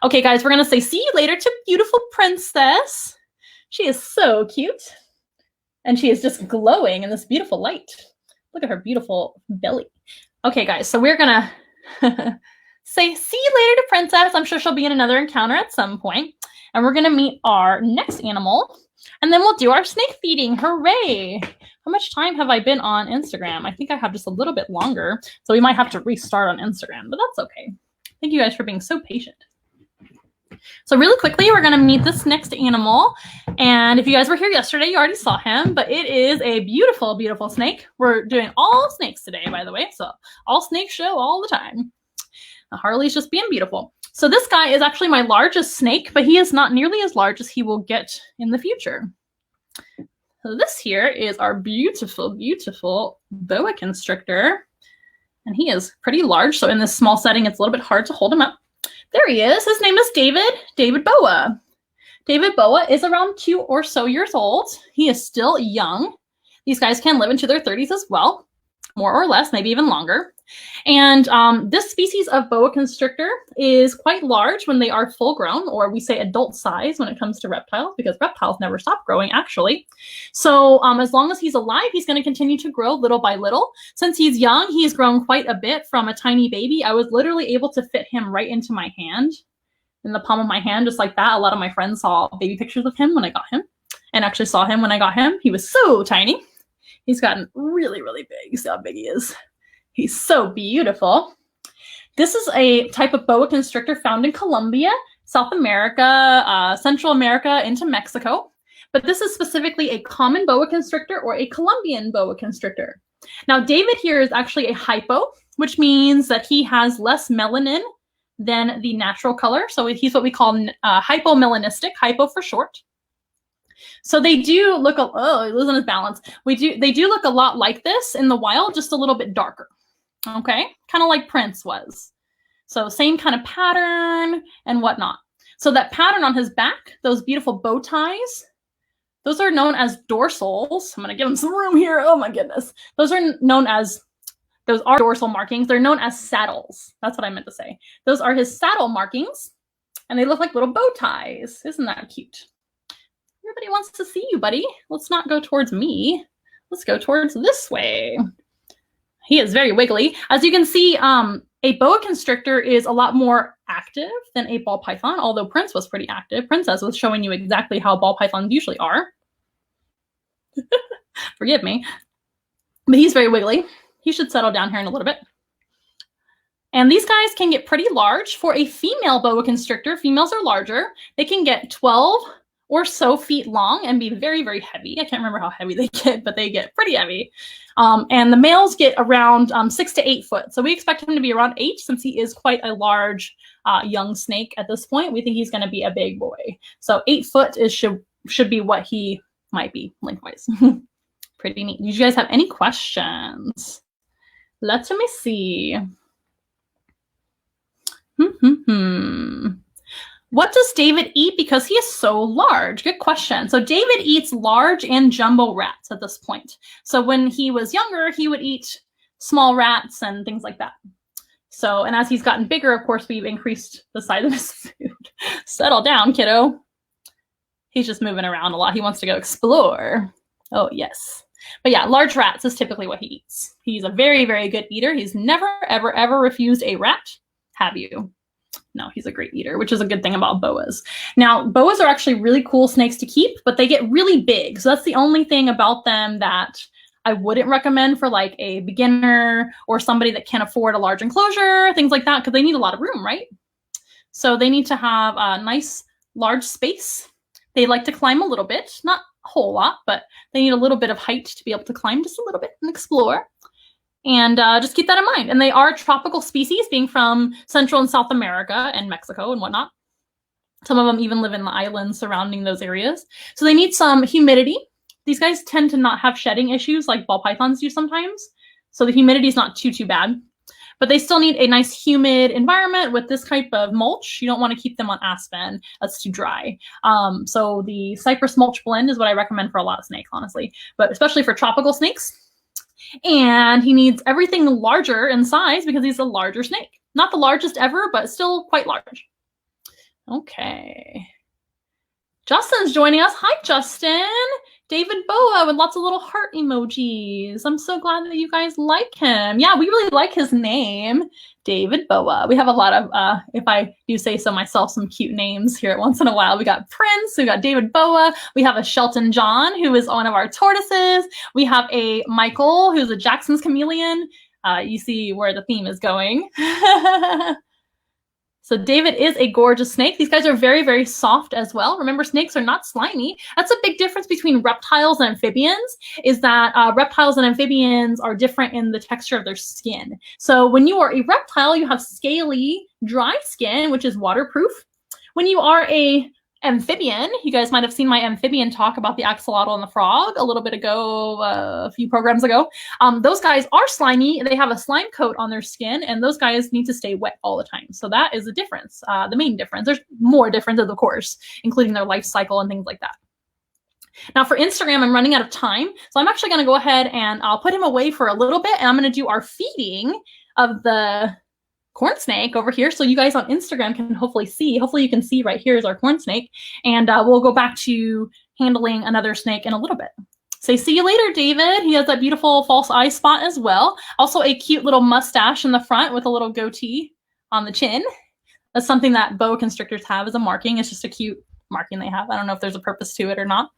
Okay, guys, we're going to say see you later to beautiful Princess. She is so cute. And she is just glowing in this beautiful light. Look at her beautiful belly. Okay, guys, so we're going to say see you later to Princess. I'm sure she'll be in another encounter at some point. And we're going to meet our next animal, and then we'll do our snake feeding. Hooray! How much time have I been on Instagram? I think I have just a little bit longer, so we might have to restart on Instagram, but that's okay. Thank you guys for being so patient. So really quickly, we're going to meet this next animal, and if you guys were here yesterday, you already saw him, but it is a beautiful, beautiful snake. We're doing all snakes today, by the way, so all snake show all the time. Harley's just being beautiful. So this guy is actually my largest snake, but he is not nearly as large as he will get in the future. So this here is our beautiful, beautiful boa constrictor. And he is pretty large. So in this small setting, it's a little bit hard to hold him up. There he is. His name is David Boa. David Boa is around 2 or so years old. He is still young. These guys can live into their 30s as well, more or less, maybe even longer. And this species of boa constrictor is quite large when they are full grown, or we say adult size when it comes to reptiles, because reptiles never stop growing, actually. So as long as he's alive, he's going to continue to grow little by little. Since he's young, he's grown quite a bit from a tiny baby. I was literally able to fit him right into my hand, in the palm of my hand, just like that. A lot of my friends saw baby pictures of him when I got him, and actually saw him when I got him. He was so tiny. He's gotten really, really big. You see how big he is. He's so beautiful. This is a type of boa constrictor found in Colombia, South America, Central America, into Mexico. But this is specifically a common boa constrictor or a Colombian boa constrictor. Now, David here is actually a hypo, which means that he has less melanin than the natural color. So he's what we call hypomelanistic, hypo for short. So they do look, oh, he's losing his balance. They do look a lot like this in the wild, just a little bit darker. Okay, kind of like Prince was. So same kind of pattern and whatnot. So that pattern on his back, those beautiful bow ties, those are known as dorsals. I'm going to give him some room here. Oh my goodness. Those are dorsal markings. They're known as saddles. That's what I meant to say. Those are his saddle markings, and they look like little bow ties. Isn't that cute? Everybody wants to see you, buddy. Let's not go towards me. Let's go towards this way. He is very wiggly. As you can see, a boa constrictor is a lot more active than a ball python, although Prince was pretty active. Princess was showing you exactly how ball pythons usually are. Forgive me. But he's very wiggly. He should settle down here in a little bit. And these guys can get pretty large. For a female boa constrictor, females are larger. They can get 12 or so feet long and be very, very heavy. I can't remember how heavy they get, but they get pretty heavy. And the males get around 6 to 8 foot. So we expect him to be around 8 since he is quite a large young snake at this point. We think he's going to be a big boy. So 8 foot should be what he might be lengthwise. Pretty neat. Did you guys have any questions? Let me see. What does David eat because he is so large? Good question. So David eats large and jumbo rats at this point. So when he was younger, he would eat small rats and things like that. So, and as he's gotten bigger, of course, we've increased the size of his food. Settle down, kiddo. He's just moving around a lot. He wants to go explore. Oh, yes. But yeah, large rats is typically what he eats. He's a very, very good eater. He's never, ever, ever refused a rat. Have you? No, he's a great eater, which is a good thing about boas. Now, boas are actually really cool snakes to keep, but they get really big. So that's the only thing about them that I wouldn't recommend for like a beginner or somebody that can't afford a large enclosure, things like that, because they need a lot of room, right? So they need to have a nice, large space. They like to climb a little bit, not a whole lot, but they need a little bit of height to be able to climb just a little bit and explore. And just keep that in mind. And they are tropical species, being from Central and South America and Mexico and whatnot. Some of them even live in the islands surrounding those areas. So they need some humidity. These guys tend to not have shedding issues like ball pythons do sometimes. So the humidity is not too bad. But they still need a nice humid environment with this type of mulch. You don't want to keep them on aspen. That's too dry. So the cypress mulch blend is what I recommend for a lot of snakes, honestly. But especially for tropical snakes. And he needs everything larger in size because he's a larger snake. Not the largest ever, but still quite large. Okay. Justin's joining us. Hi, Justin. David Boa with lots of little heart emojis. I'm so glad that you guys like him. Yeah, we really like his name, David Boa. We have a lot of, if I do say so myself, some cute names here once in a while. We got Prince, we got David Boa. We have a Shelton John, who is one of our tortoises. We have a Michael, who's a Jackson's chameleon. You see where the theme is going. So David is a gorgeous snake. These guys are very, very soft as well. Remember, snakes are not slimy. That's a big difference between reptiles and amphibians, is that reptiles and amphibians are different in the texture of their skin. So when you are a reptile, you have scaly, dry skin, which is waterproof. When you are a amphibian, you guys might have seen my amphibian talk about the axolotl and the frog a little bit ago, a few programs ago. Those guys are slimy. They have a slime coat on their skin, and those guys need to stay wet all the time. So that is the difference, the main difference. There's more differences, of course, including their life cycle and things like that. Now for Instagram, I'm running out of time. So I'm actually going to go ahead and I'll put him away for a little bit, and I'm going to do our feeding of the corn snake over here, so you guys on Instagram can hopefully see. Hopefully you can see right here is our corn snake, and we'll go back to handling another snake in a little bit. Say see you later, David. He has that beautiful false eye spot as well. Also a cute little mustache in the front with a little goatee on the chin. That's something that boa constrictors have as a marking. It's just a cute marking they have. I don't know if there's a purpose to it or not,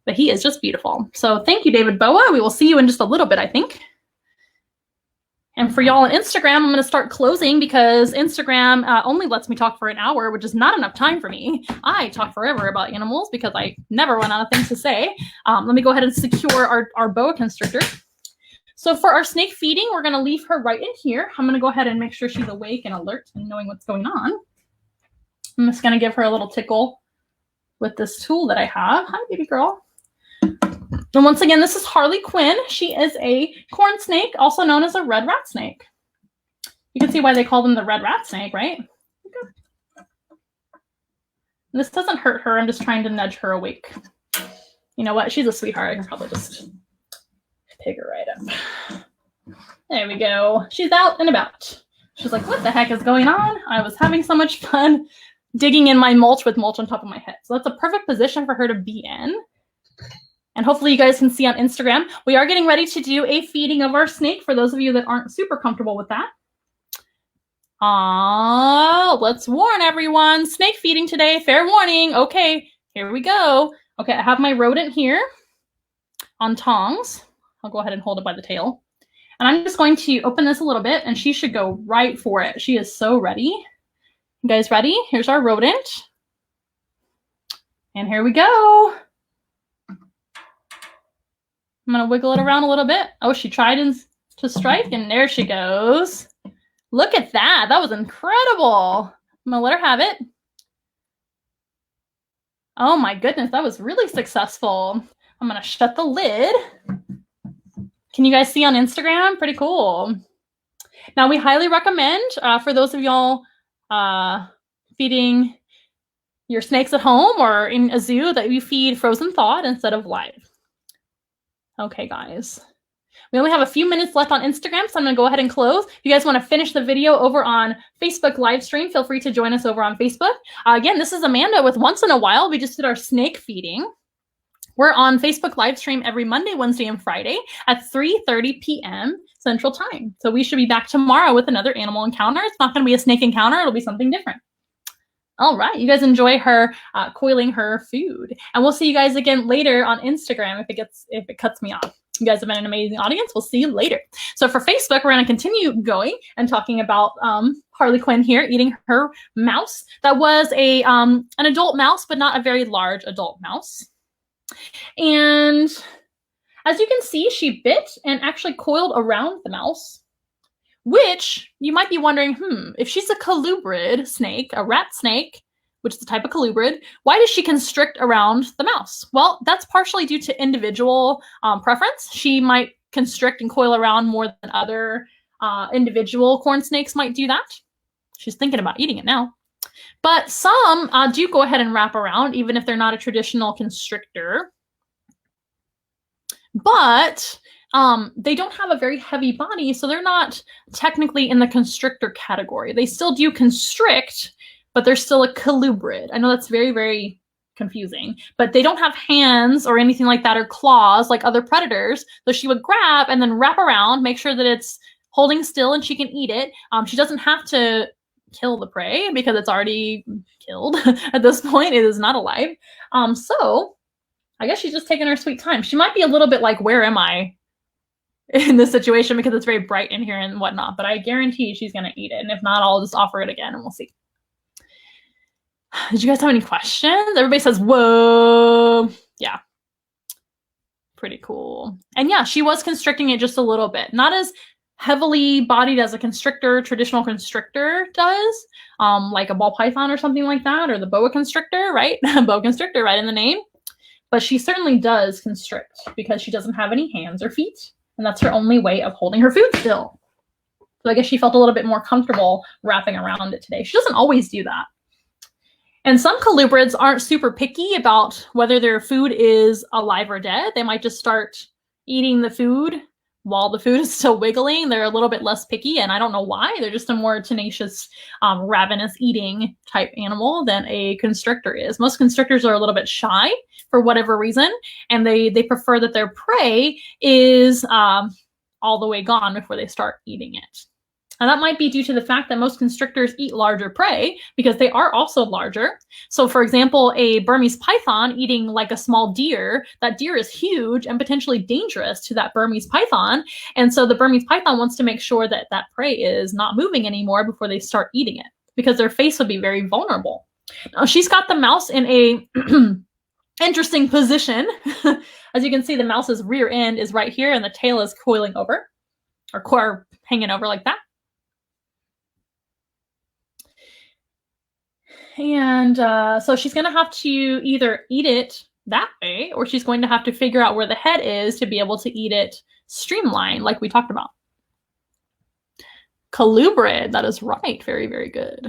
but he is just beautiful. So thank you, David Boa. We will see you in just a little bit, I think. And for y'all on Instagram, I'm going to start closing because Instagram only lets me talk for an hour, which is not enough time for me. I talk forever about animals because I never run out of things to say. Let me go ahead and secure our boa constrictor. So for our snake feeding, we're going to leave her right in here. I'm going to go ahead and make sure she's awake and alert and knowing what's going on. I'm just going to give her a little tickle with this tool that I have. Hi, baby girl. And once again, this is Harley Quinn. She is a corn snake, also known as a red rat snake. You can see why they call them the red rat snake, right? Okay. This doesn't hurt her. I'm just trying to nudge her awake. You know what? She's a sweetheart. I can probably just pick her right up. There we go. She's out and about. She's like, what the heck is going on? I was having so much fun digging in my mulch with mulch on top of my head. So that's a perfect position for her to be in. And hopefully you guys can see on Instagram, we are getting ready to do a feeding of our snake for those of you that aren't super comfortable with that. Let's warn everyone. Snake feeding today. Fair warning. Okay, here we go. Okay, I have my rodent here on tongs. I'll go ahead and hold it by the tail. And I'm just going to open this a little bit, and she should go right for it. She is so ready. You guys ready? Here's our rodent. And here we go. I'm going to wiggle it around a little bit. Oh, she tried to strike, and there she goes. Look at that. That was incredible. I'm going to let her have it. Oh my goodness, that was really successful. I'm going to shut the lid. Can you guys see on Instagram? Pretty cool. Now, we highly recommend for those of y'all feeding your snakes at home or in a zoo that you feed frozen thawed instead of live. Okay, guys. We only have a few minutes left on Instagram, so I'm going to go ahead and close. If you guys want to finish the video over on Facebook live stream, feel free to join us over on Facebook. Again, this is Amanda with Once in a While. We just did our snake feeding. We're on Facebook live stream every Monday, Wednesday, and Friday at 3:30 p.m. Central Time. So we should be back tomorrow with another animal encounter. It's not going to be a snake encounter. It'll be something different. All right. You guys enjoy her coiling her food. And we'll see you guys again later on Instagram if it cuts me off. You guys have been an amazing audience. We'll see you later. So for Facebook, we're going to continue going and talking about Harley Quinn here eating her mouse. That was an adult mouse, but not a very large adult mouse. And as you can see, she bit and actually coiled around the mouse, which you might be wondering, if she's a colubrid snake, a rat snake, which is a type of colubrid, why does she constrict around the mouse? Well, that's partially due to individual preference. She might constrict and coil around more than other individual corn snakes might do that. She's thinking about eating it now. But some do go ahead and wrap around, even if they're not a traditional constrictor. But they don't have a very heavy body, so they're not technically in the constrictor category. They still do constrict, but they're still a colubrid. I know that's very, very confusing, but they don't have hands or anything like that or claws like other predators. So she would grab and then wrap around, make sure that it's holding still and she can eat it. She doesn't have to kill the prey because it's already killed at this point. It is not alive. So I guess she's just taking her sweet time. She might be a little bit like, where am I in this situation, because it's very bright in here and whatnot, but I guarantee she's going to eat it. And if not, I'll just offer it again and we'll see. Did you guys have any questions? Everybody says, whoa. Yeah. Pretty cool. And yeah, she was constricting it just a little bit. Not as heavily bodied as a constrictor, traditional constrictor does, like a ball python or something like that, or the boa constrictor, right? Boa constrictor, right in the name. But she certainly does constrict because she doesn't have any hands or feet. And that's her only way of holding her food still. So I guess she felt a little bit more comfortable wrapping around it today. She doesn't always do that. And some colubrids aren't super picky about whether their food is alive or dead. They might just start eating the food while the food is still wiggling. They're a little bit less picky, and I don't know why. They're just a more tenacious, ravenous eating type animal than a constrictor is. Most constrictors are a little bit shy for whatever reason, and they prefer that their prey is all the way gone before they start eating it. And that might be due to the fact that most constrictors eat larger prey because they are also larger. So for example, a Burmese python eating like a small deer, that deer is huge and potentially dangerous to that Burmese python. And so the Burmese python wants to make sure that that prey is not moving anymore before they start eating it, because their face would be very vulnerable. Now, she's got the mouse in a interesting position. As you can see, the mouse's rear end is right here and the tail is coiling over or hanging over like that. And so she's going to have to either eat it that way, or she's going to have to figure out where the head is to be able to eat it streamlined, like we talked about. Colubrid, that is right. Very, very good.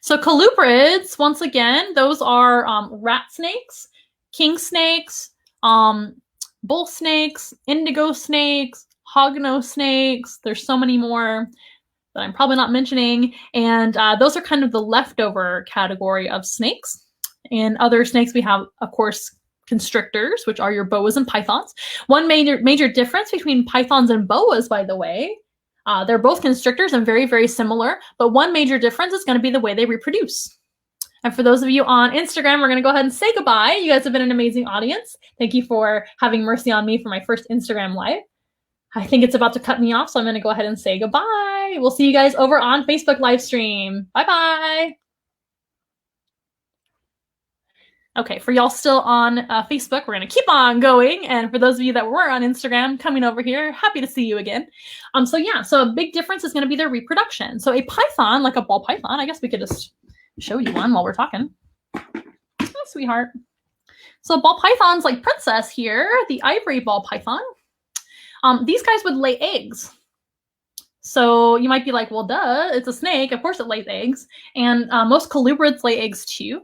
So colubrids, once again, those are rat snakes, king snakes, bull snakes, indigo snakes, hognose snakes. There's so many more that I'm probably not mentioning. And those are kind of the leftover category of snakes. And other snakes we have, of course, constrictors, which are your boas and pythons. One major difference between pythons and boas, by the way, they're both constrictors and very, very similar. But one major difference is going to be the way they reproduce. And for those of you on Instagram, we're going to go ahead and say goodbye. You guys have been an amazing audience. Thank you for having mercy on me for my first Instagram live. I think it's about to cut me off, so I'm going to go ahead and say goodbye. We'll see you guys over on Facebook live stream. Bye-bye. Okay, for y'all still on Facebook, we're going to keep on going. And for those of you that were on Instagram coming over here, happy to see you again. So a big difference is going to be their reproduction. So a python, like a ball python, I guess we could just show you one while we're talking. Oh, sweetheart. So ball pythons like Princess here, the ivory ball python, these guys would lay eggs. So you might be like, well, duh, it's a snake. Of course it lays eggs. And most colubrids lay eggs too.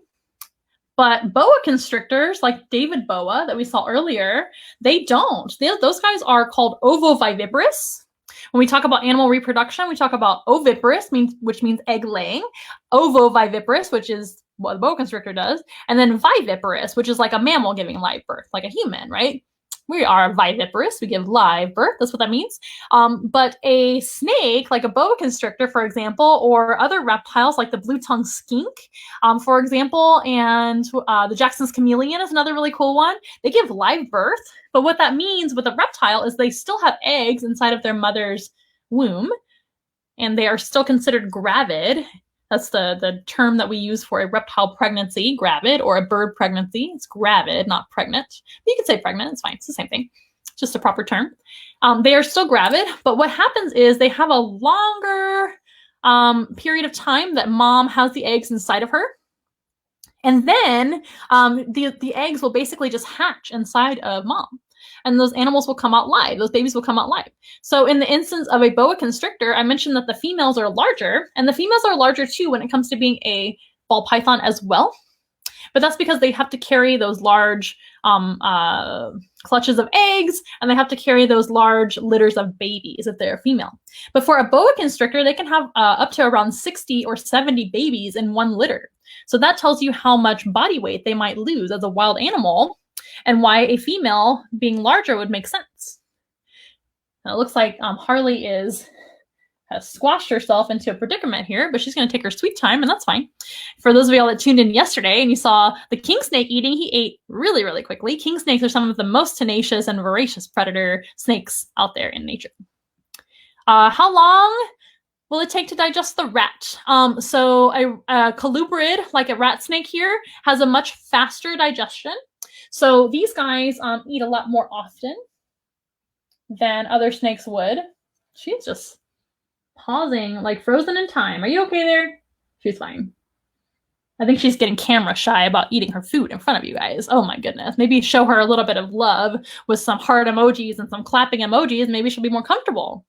But boa constrictors, like David boa that we saw earlier, they don't. Those guys are called ovoviviparous. When we talk about animal reproduction, we talk about oviparous, which means egg laying, ovoviviparous, which is what a boa constrictor does, and then viviparous, which is like a mammal giving live birth, like a human, right? We are viviparous. We give live birth. That's what that means. But a snake, like a boa constrictor, for example, or other reptiles like the blue-tongued skink, for example, and the Jackson's chameleon is another really cool one. They give live birth. But what that means with a reptile is they still have eggs inside of their mother's womb, and they are still considered gravid. That's the term that we use for a reptile pregnancy, gravid, or a bird pregnancy. It's gravid, not pregnant. But you can say pregnant, it's fine. It's the same thing. It's just a proper term. They are still gravid, but what happens is they have a longer period of time that mom has the eggs inside of her. And then the eggs will basically just hatch inside of mom. And those animals will come out live. Those babies will come out live. So in the instance of a boa constrictor, I mentioned that the females are larger, and the females are larger too when it comes to being a ball python as well. But that's because they have to carry those large clutches of eggs, and they have to carry those large litters of babies if they're a female. But for a boa constrictor, they can have up to around 60 or 70 babies in one litter. So that tells you how much body weight they might lose as a wild animal, and why a female being larger would make sense. Now it looks like Harley has squashed herself into a predicament here, but she's going to take her sweet time, and that's fine. For those of y'all that tuned in yesterday and you saw the king snake eating, he ate really, really quickly. King snakes are some of the most tenacious and voracious predator snakes out there in nature. How long will it take to digest the rat? So a colubrid, like a rat snake here, has a much faster digestion. So these guys eat a lot more often than other snakes would. She's just pausing, like frozen in time. Are you okay there? She's fine. I think she's getting camera shy about eating her food in front of you guys. Oh my goodness. Maybe show her a little bit of love with some heart emojis and some clapping emojis. Maybe she'll be more comfortable.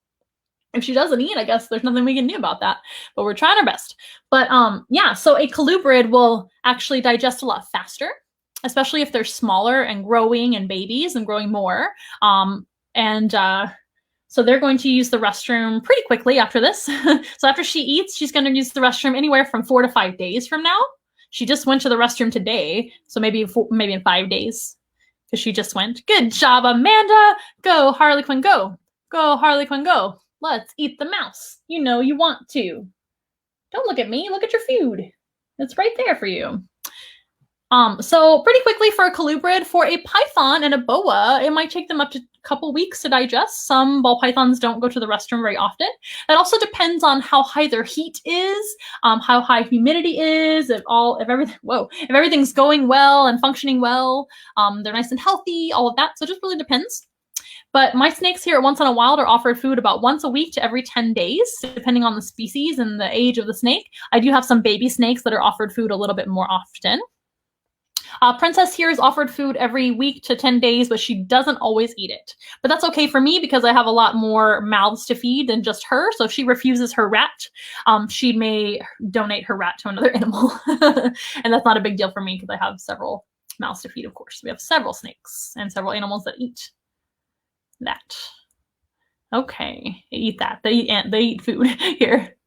If she doesn't eat, I guess there's nothing we can do about that, but we're trying our best. But yeah, so a colubrid will actually digest a lot faster, especially if they're smaller and growing and babies and growing more. So they're going to use the restroom pretty quickly after this. So after she eats, she's going to use the restroom anywhere from 4 to 5 days from now. She just went to the restroom today, so maybe in 5 days, because she just went. Good job, Amanda. Go, Harley Quinn, go. Go, Harley Quinn, go. Let's eat the mouse. You know you want to. Don't look at me. Look at your food. It's right there for you. So pretty quickly for a colubrid. For a python and a boa, it might take them up to a couple weeks to digest. Some ball pythons don't go to the restroom very often. That also depends on how high their heat is, how high humidity is, if everything's going well and functioning well, they're nice and healthy, all of that. So it just really depends. But my snakes here at Once in a Wild are offered food about once a week to every 10 days, depending on the species and the age of the snake. I do have some baby snakes that are offered food a little bit more often. Princess here is offered food every week to 10 days, but she doesn't always eat it. But that's okay for me because I have a lot more mouths to feed than just her. So if she refuses her rat, she may donate her rat to another animal. And that's not a big deal for me because I have several mouths to feed, of course. We have several snakes and several animals that eat that. Okay, they eat that. They eat food here.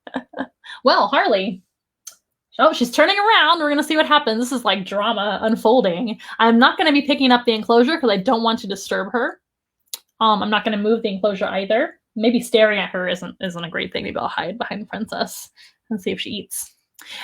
Well, Harley. Oh, she's turning around. We're going to see what happens. This is like drama unfolding. I'm not going to be picking up the enclosure because I don't want to disturb her. I'm not going to move the enclosure either. Maybe staring at her isn't a great thing. Maybe I'll hide behind Princess and see if she eats.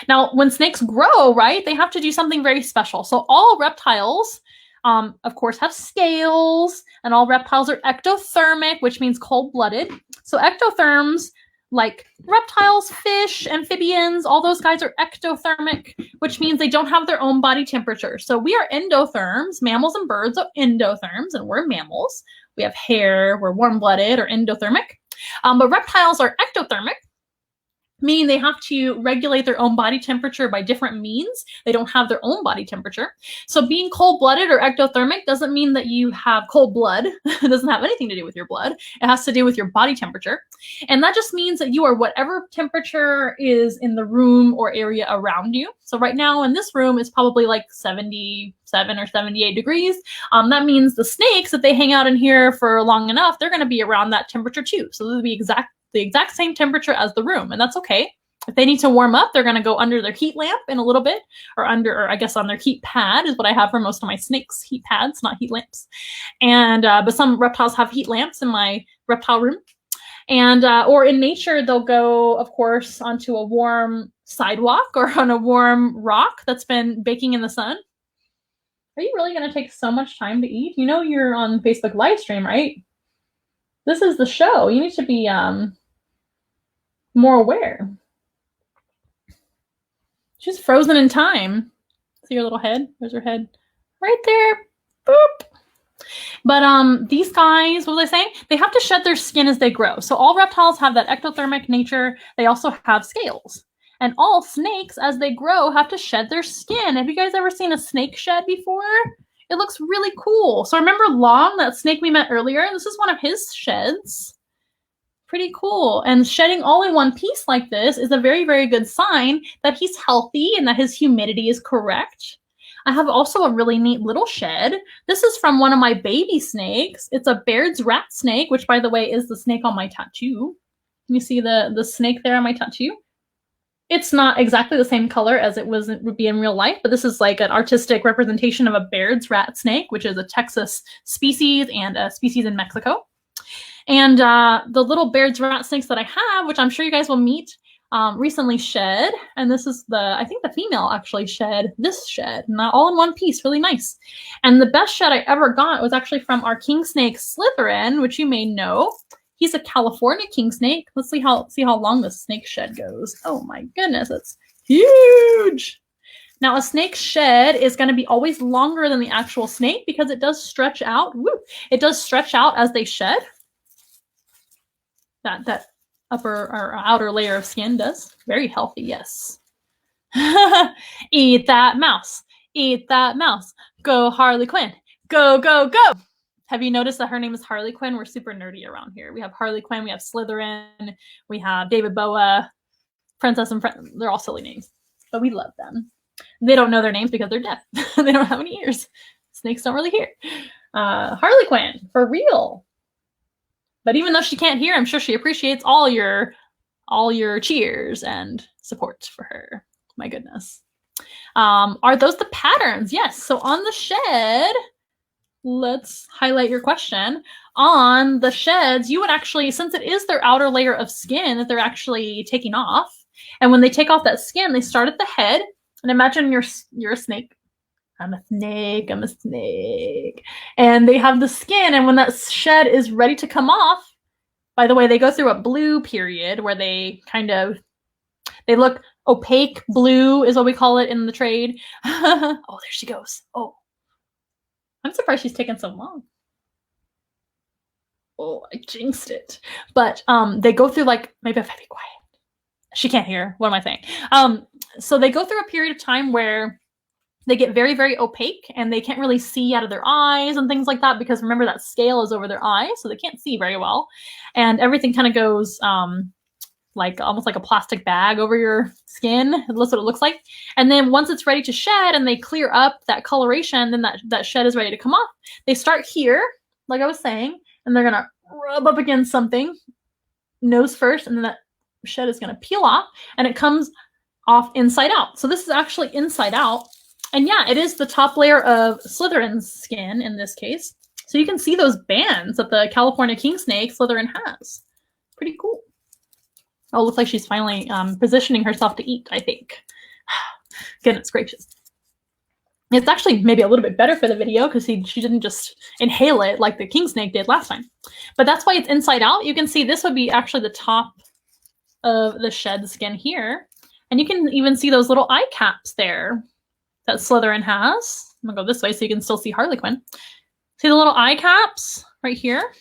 Now, when snakes grow, right, they have to do something very special. So all reptiles of course, have scales, and all reptiles are ectothermic, which means cold-blooded. So ectotherms, like reptiles, fish, amphibians, all those guys are ectothermic, which means they don't have their own body temperature. So we are endotherms. Mammals and birds are endotherms, and we're mammals. We have hair, we're warm-blooded or endothermic. But reptiles are ectothermic, meaning they have to regulate their own body temperature by different means. They don't have their own body temperature. So being cold-blooded or ectothermic doesn't mean that you have cold blood. It doesn't have anything to do with your blood. It has to do with your body temperature. And that just means that you are whatever temperature is in the room or area around you. So right now in this room, it's probably like 77 or 78 degrees. That means the snakes, if they hang out in here for long enough, they're going to be around that temperature too. So they'll be the exact same temperature as the room, and that's okay. If they need to warm up, they're going to go under their heat lamp in a little bit, or I guess on their heat pad is what I have for most of my snakes, heat pads, not heat lamps. And but some reptiles have heat lamps in my reptile room. And or in nature, they'll go, of course, onto a warm sidewalk or on a warm rock that's been baking in the sun. Are you really going to take so much time to eat? You know you're on Facebook live stream, right? This is the show. You need to be more aware. She's frozen in time. See her little head? There's her head right there. Boop. But these guys, what was I saying? They have to shed their skin as they grow. So all reptiles have that ectothermic nature. They also have scales. And all snakes, as they grow, have to shed their skin. Have you guys ever seen a snake shed before? It looks really cool. So remember Long, that snake we met earlier? This is one of his sheds. Pretty cool. And shedding all in one piece like this is a very, very good sign that he's healthy and that his humidity is correct. I have also a really neat little shed. This is from one of my baby snakes. It's a Baird's rat snake, which, by the way, is the snake on my tattoo. Can you see the snake there on my tattoo? It's not exactly the same color as it would be in real life, but this is like an artistic representation of a Baird's rat snake, which is a Texas species and a species in Mexico. And the little Baird's rat snakes that I have, which I'm sure you guys will meet, recently shed. And this is I think the female actually shed this shed, not all in one piece, really nice. And the best shed I ever got was actually from our king snake Slytherin, which you may know. He's a California king snake. Let's see how long this snake shed goes. Oh my goodness, it's huge. Now a snake shed is going to be always longer than the actual snake because it does stretch out. Woo! It does stretch out as they shed. That upper or outer layer of skin does. Very healthy, yes. Eat that mouse. Eat that mouse. Go Harley Quinn. Go, go, go. Have you noticed that her name is Harley Quinn? We're super nerdy around here. We have Harley Quinn, we have Slytherin, we have David Boa, Princess and Friend. They're all silly names, but we love them. They don't know their names because they're deaf. They don't have any ears. Snakes don't really hear. Harley Quinn, for real. But even though she can't hear, I'm sure she appreciates all your cheers and support for her. My goodness. Are those the patterns? Yes. So on the shed, let's highlight your question. On the sheds, you would actually, since it is their outer layer of skin that they're actually taking off, and when they take off that skin, they start at the head. And imagine you're a snake. I'm a snake, I'm a snake. And they have the skin, and when that shed is ready to come off, by the way, they go through a blue period where they look opaque blue is what we call it in the trade. Oh, there she goes. Oh, I'm surprised she's taken so long. Oh, I jinxed it. But they go through maybe if I be quiet. She can't hear. What am I saying? So they go through a period of time where they get very, very opaque and they can't really see out of their eyes and things like that because remember that scale is over their eyes, so they can't see very well. And everything kind of goes almost like a plastic bag over your skin. That's what it looks like. And then once it's ready to shed and they clear up that coloration, then that shed is ready to come off. They start here, like I was saying, and they're going to rub up against something, nose first, and then that shed is going to peel off and it comes off inside out. So this is actually inside out. And yeah, it is the top layer of Slytherin's skin in this case. So you can see those bands that the California king snake Slytherin has. Pretty cool. Oh, it looks like she's finally positioning herself to eat, I think. Goodness gracious. It's actually maybe a little bit better for the video because she didn't just inhale it like the king snake did last time. But that's why it's inside out. You can see this would be actually the top of the shed skin here. And you can even see those little eye caps there that Slytherin has. I'm gonna go this way so you can still see Harley Quinn. See the little eye caps right here?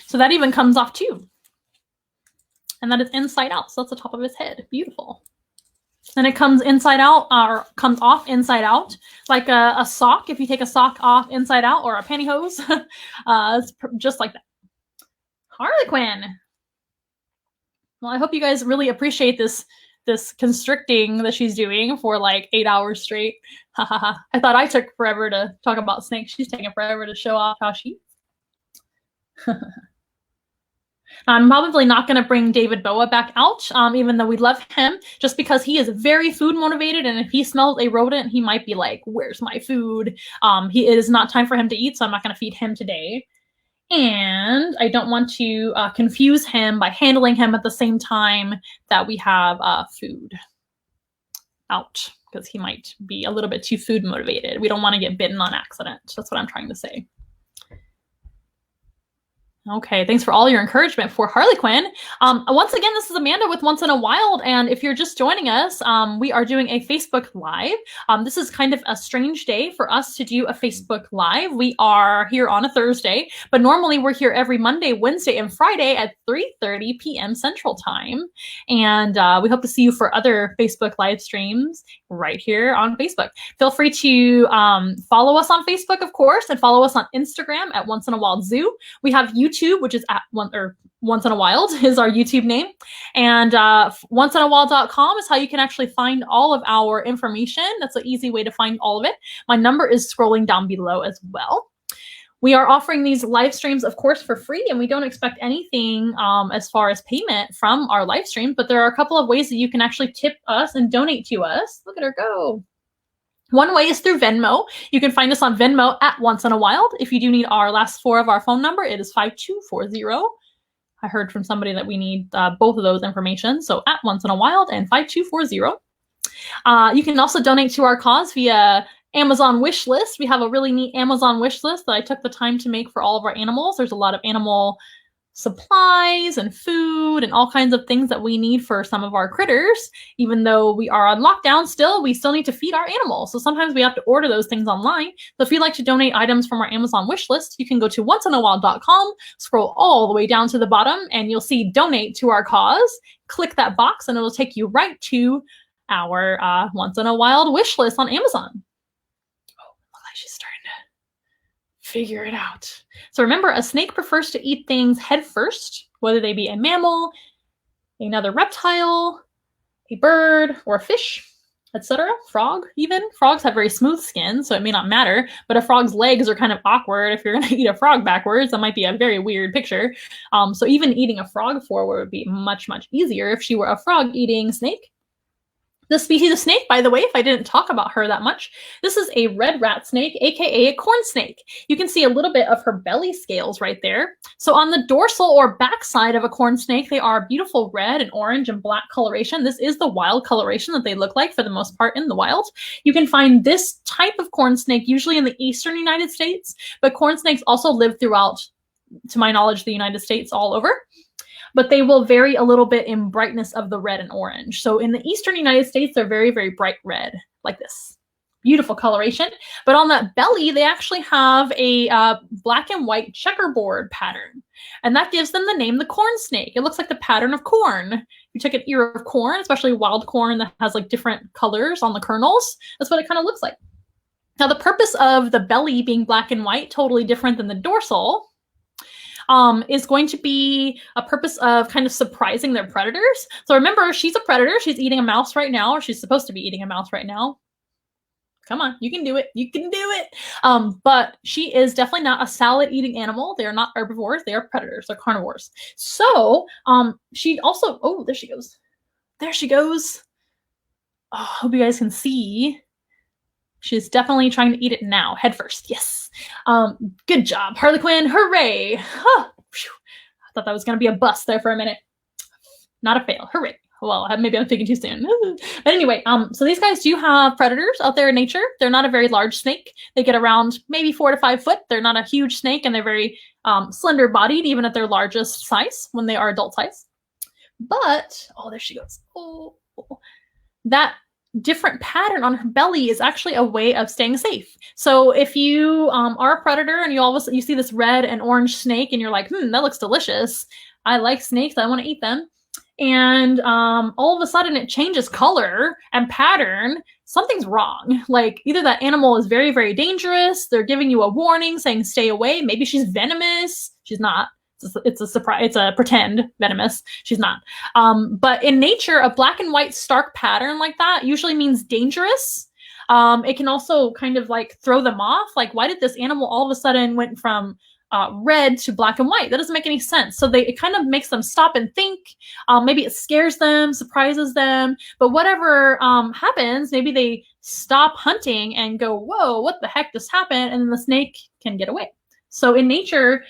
So that even comes off too. And that is inside out. So that's the top of his head. Beautiful. Then it comes inside out, or comes off inside out, like a sock. If you take a sock off inside out, or a pantyhose, it's just like that. Harley Quinn. Well, I hope you guys really appreciate this constricting that she's doing for like 8 hours straight. I thought I took forever to talk about snakes. She's taking forever to show off how she. I'm probably not going to bring David Boa back out, even though we love him, just because he is very food motivated. And if he smells a rodent, he might be like, where's my food? It is not time for him to eat, so I'm not going to feed him today. And I don't want to confuse him by handling him at the same time that we have food out, because he might be a little bit too food motivated. We don't want to get bitten on accident. That's what I'm trying to say. Okay, thanks for all your encouragement for Harley Quinn. Once again, this is Amanda with Once in a Wild, and if you're just joining us, we are doing a Facebook Live. This is kind of a strange day for us to do a Facebook Live. We are here on a Thursday, but normally we're here every Monday, Wednesday, and Friday at 3:30 p.m. Central Time, and we hope to see you for other Facebook Live streams right here on Facebook. Feel free to follow us on Facebook, of course, and follow us on Instagram at Once in a Wild Zoo. We have YouTube, which is at Once in a Wild is our YouTube name. And onceinawild.com is how you can actually find all of our information. That's an easy way to find all of it. My number is scrolling down below as well. We are offering these live streams, of course, for free, and we don't expect anything as far as payment from our live stream, but there are a couple of ways that you can actually tip us and donate to us. Look at her go. One way is through Venmo. You can find us on Venmo at Once in a Wild. If you do need our last 4 of our phone number, it is 5240. I heard from somebody that we need both of those information. So at Once in a Wild and 5240. You can also donate to our cause via Amazon wish list. We have a really neat Amazon wish list that I took the time to make for all of our animals. There's a lot of animal supplies and food and all kinds of things that we need for some of our critters. Even though we are on lockdown still, we still need to feed our animals. So sometimes we have to order those things online. So if you'd like to donate items from our Amazon wish list, you can go to onceinawild.com, scroll all the way down to the bottom, and you'll see donate to our cause. Click that box and it'll take you right to our Once in a Wild wish list on Amazon. Oh, look like she's starting to figure it out. So remember, a snake prefers to eat things head first, whether they be a mammal, another reptile, a bird, or a fish, etc. Frog, even. Frogs have very smooth skin, so it may not matter, but a frog's legs are kind of awkward. If you're going to eat a frog backwards, that might be a very weird picture. So even eating a frog forward would be much, much easier if she were a frog-eating snake. The species of snake, by the way, if I didn't talk about her that much, this is a red rat snake, aka a corn snake. You can see a little bit of her belly scales right there. So on the dorsal or back side of a corn snake, they are beautiful red and orange and black coloration. This is the wild coloration that they look like for the most part in the wild. You can find this type of corn snake usually in the eastern United States, but corn snakes also live throughout, to my knowledge, the United States all over. But they will vary a little bit in brightness of the red and orange. So in the eastern United States, they're very, very bright red, like this. Beautiful coloration. But on that belly, they actually have a black and white checkerboard pattern. And that gives them the name the corn snake. It looks like the pattern of corn. If you take an ear of corn, especially wild corn that has like different colors on the kernels, that's what it kind of looks like. Now the purpose of the belly being black and white, totally different than the dorsal, is going to be a purpose of kind of surprising their predators. So remember, she's a predator. She's eating a mouse right now, or she's supposed to be eating a mouse right now. Come on, you can do it. You can do it. But she is definitely not a salad-eating animal. They are not herbivores. They are predators. They're carnivores. So she also, oh, there she goes. There she goes. Oh, I hope you guys can see. She's definitely trying to eat it now, head first. Yes. Good job, Harley Quinn. Hooray. Huh. I thought that was going to be a bust there for a minute. Not a fail. Hooray. Well, maybe I'm thinking too soon. But anyway, so these guys do have predators out there in nature. They're not a very large snake. They get around maybe 4 to 5 foot. They're not a huge snake, and they're very slender bodied, even at their largest size when they are adult size. But, oh, there she goes. Oh, that different pattern on her belly is actually a way of staying safe. So if you are a predator and you see this red and orange snake and you're like, that looks delicious. I like snakes. I want to eat them. And all of a sudden it changes color and pattern, something's wrong. Like either that animal is very, very dangerous. They're giving you a warning saying stay away. Maybe she's venomous. She's not. It's a surprise. It's a pretend venomous. She's not. But in nature, a black and white stark pattern like that usually means dangerous. It can also kind of like throw them off. Like, why did this animal all of a sudden went from red to black and white? That doesn't make any sense. So it kind of makes them stop and think. Maybe it scares them, surprises them. But whatever happens, maybe they stop hunting and go, whoa, what the heck just happened? And then the snake can get away. So in nature,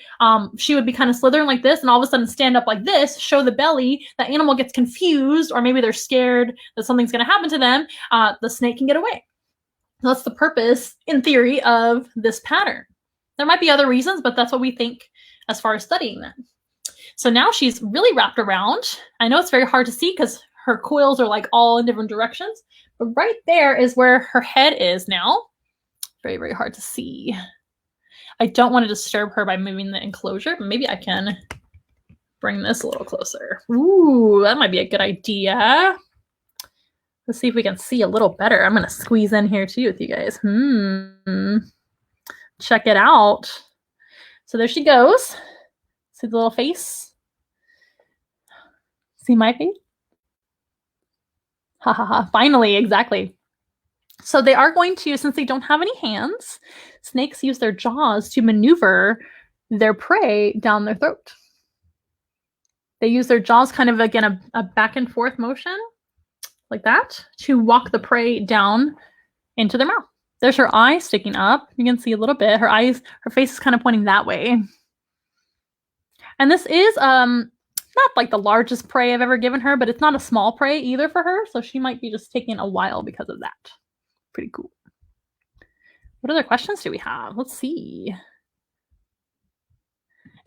she would be kind of slithering like this and all of a sudden stand up like this, show the belly, the animal gets confused, or maybe they're scared that something's going to happen to them. The snake can get away. So that's the purpose, in theory, of this pattern. There might be other reasons, but that's what we think as far as studying them. So now she's really wrapped around. I know it's very hard to see because her coils are like all in different directions, but right there is where her head is now. Very, very hard to see. I don't want to disturb her by moving the enclosure, but maybe I can bring this a little closer. Ooh, that might be a good idea. Let's see if we can see a little better. I'm going to squeeze in here too with you guys. Check it out. So there she goes. See the little face? See my face? Ha ha ha. Finally, exactly. So they are going to, since they don't have any hands, snakes use their jaws to maneuver their prey down their throat. They use their jaws kind of, again, a back and forth motion like that to walk the prey down into their mouth. There's her eye sticking up. You can see a little bit. Her face is kind of pointing that way. And this is not like the largest prey I've ever given her, but it's not a small prey either for her. So she might be just taking a while because of that. Pretty cool. What other questions do we have? Let's see.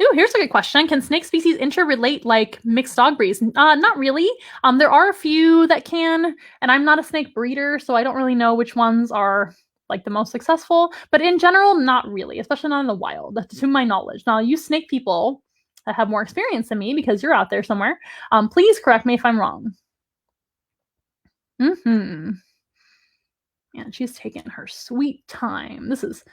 Ooh, here's a good question. Can snake species interrelate like mixed dog breeds? Not really. There are a few that can, and I'm not a snake breeder, so I don't really know which ones are like the most successful. But in general, not really, especially not in the wild, to my knowledge. Now, you snake people that have more experience than me, because you're out there somewhere, please correct me if I'm wrong. And she's taking her sweet time. This is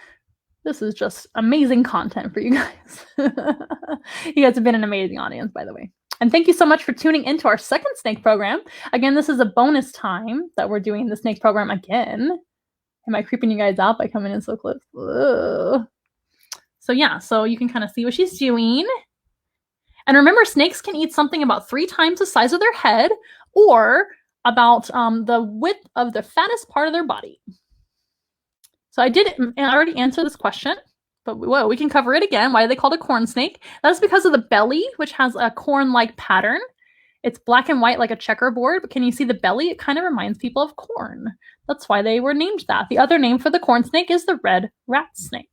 just amazing content for you guys. You guys have been an amazing audience, by the way. And thank you so much for tuning into our second snake program. Again, this is a bonus time that we're doing the snake program again. Am I creeping you guys out by coming in so close? Ugh. So yeah, so you can kind of see what she's doing. And remember, snakes can eat something about 3 times the size of their head, or about the width of the fattest part of their body. So I already answer this question, but whoa, we can cover it again. Why are they called a corn snake? That's because of the belly, which has a corn-like pattern. It's black and white like a checkerboard, but can you see the belly? It kind of reminds people of corn. That's why they were named that. The other name for the corn snake is the red rat snake,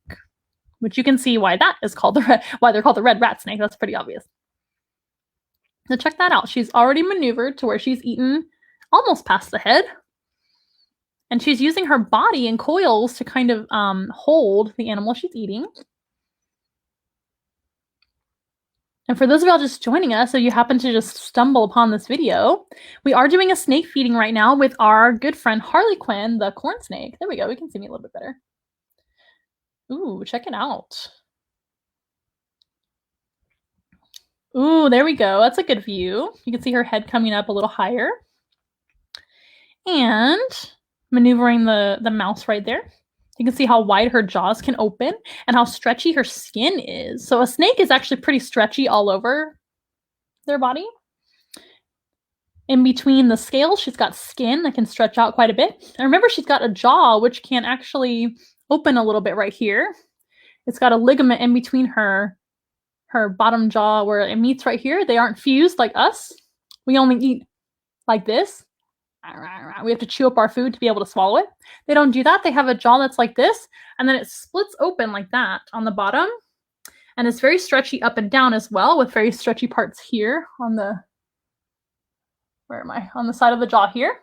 which you can see why that is called why they're called the red rat snake. That's pretty obvious. So check that out. She's already maneuvered to where she's eaten almost past the head. And she's using her body and coils to kind of hold the animal she's eating. And for those of y'all just joining us, so you happen to just stumble upon this video, we are doing a snake feeding right now with our good friend Harley Quinn, the corn snake. There we go. We can see me a little bit better. Ooh, check it out. Ooh, there we go. That's a good view. You can see her head coming up a little higher. And maneuvering the mouse right there. You can see how wide her jaws can open and how stretchy her skin is. So a snake is actually pretty stretchy all over their body. In between the scales, she's got skin that can stretch out quite a bit. And remember, she's got a jaw which can actually open a little bit right here. It's got a ligament in between her bottom jaw where it meets right here. They aren't fused like us. We only eat like this. We have to chew up our food to be able to swallow it. They don't do that. They have a jaw that's like this, and then it splits open like that on the bottom. And it's very stretchy up and down as well, with very stretchy parts here on the, where am I? On the side of the jaw here.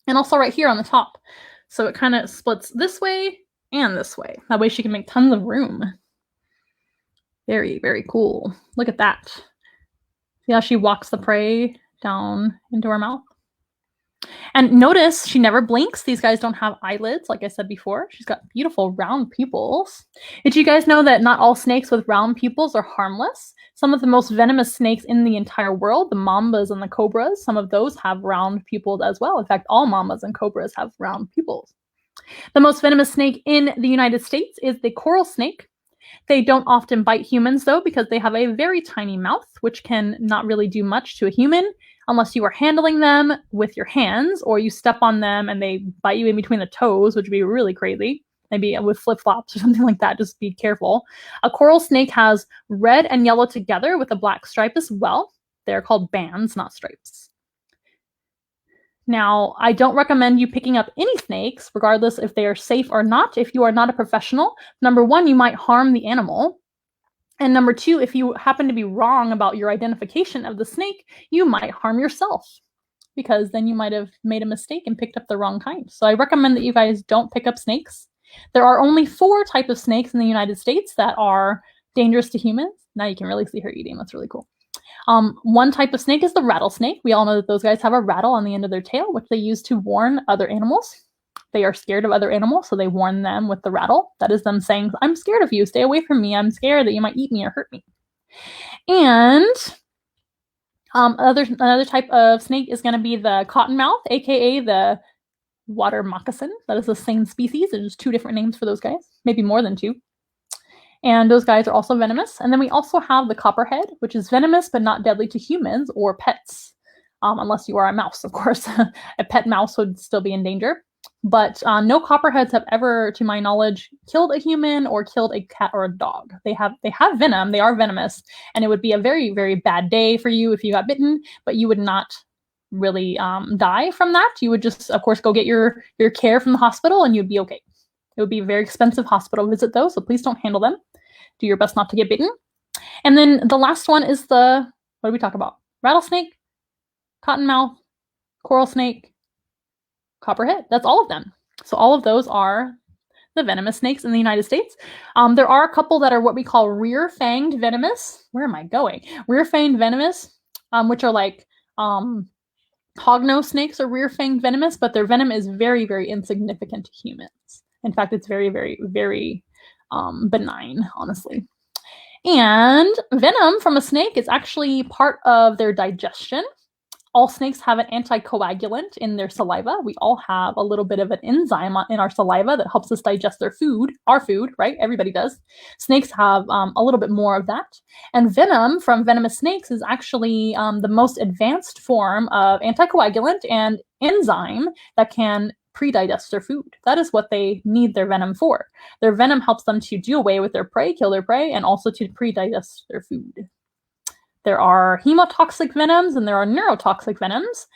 And also right here on the top. So it kind of splits this way and this way. That way she can make tons of room. Very, very cool. Look at that. See how she walks the prey down into her mouth? And notice she never blinks. These guys don't have eyelids, like I said before. She's got beautiful round pupils. Did you guys know that not all snakes with round pupils are harmless? Some of the most venomous snakes in the entire world, the mambas and the cobras, some of those have round pupils as well. In fact, all mambas and cobras have round pupils. The most venomous snake in the United States is the coral snake. They don't often bite humans, though, because they have a very tiny mouth, which can not really do much to a human unless you are handling them with your hands or you step on them and they bite you in between the toes, which would be really crazy. Maybe with flip-flops or something like that. Just be careful. A coral snake has red and yellow together with a black stripe as well. They're called bands, not stripes. Now, I don't recommend you picking up any snakes, regardless if they are safe or not. If you are not a professional, number one, you might harm the animal. And number two, if you happen to be wrong about your identification of the snake, you might harm yourself, because then you might have made a mistake and picked up the wrong kind. So I recommend that you guys don't pick up snakes. There are only 4 types of snakes in the United States that are dangerous to humans. Now you can really see her eating. That's really cool. One type of snake is the rattlesnake. We all know that those guys have a rattle on the end of their tail, which they use to warn other animals. They are scared of other animals, so they warn them with the rattle. That is them saying, I'm scared of you. Stay away from me. I'm scared that you might eat me or hurt me. And another type of snake is going to be the cottonmouth, aka the water moccasin. That is the same species. There's 2 different names for those guys, maybe more than 2. And those guys are also venomous. And then we also have the copperhead, which is venomous but not deadly to humans or pets, unless you are a mouse, of course. A pet mouse would still be in danger. But no copperheads have ever, to my knowledge, killed a human or killed a cat or a dog. They have venom. They are venomous. And it would be a very, very bad day for you if you got bitten, but you would not really die from that. You would just, of course, go get your care from the hospital and you'd be okay. It would be a very expensive hospital visit, though, so please don't handle them. Do your best not to get bitten. And then the last one is what did we talk about? Rattlesnake, cottonmouth, coral snake, copperhead. That's all of them. So all of those are the venomous snakes in the United States. There are a couple that are what we call rear-fanged venomous. Where am I going? Rear-fanged venomous, which are like hognose snakes are rear-fanged venomous, but their venom is very, very insignificant to humans. In fact, it's very, very, very benign, honestly. And venom from a snake is actually part of their digestion. All snakes have an anticoagulant in their saliva. We all have a little bit of an enzyme in our saliva that helps us digest our food, right? Everybody does. Snakes have a little bit more of that. And venom from venomous snakes is actually the most advanced form of anticoagulant and enzyme that can pre-digest their food. That is what they need their venom for. Their venom helps them to do away with their prey, kill their prey, and also to pre-digest their food. There are hemotoxic venoms and there are neurotoxic venoms.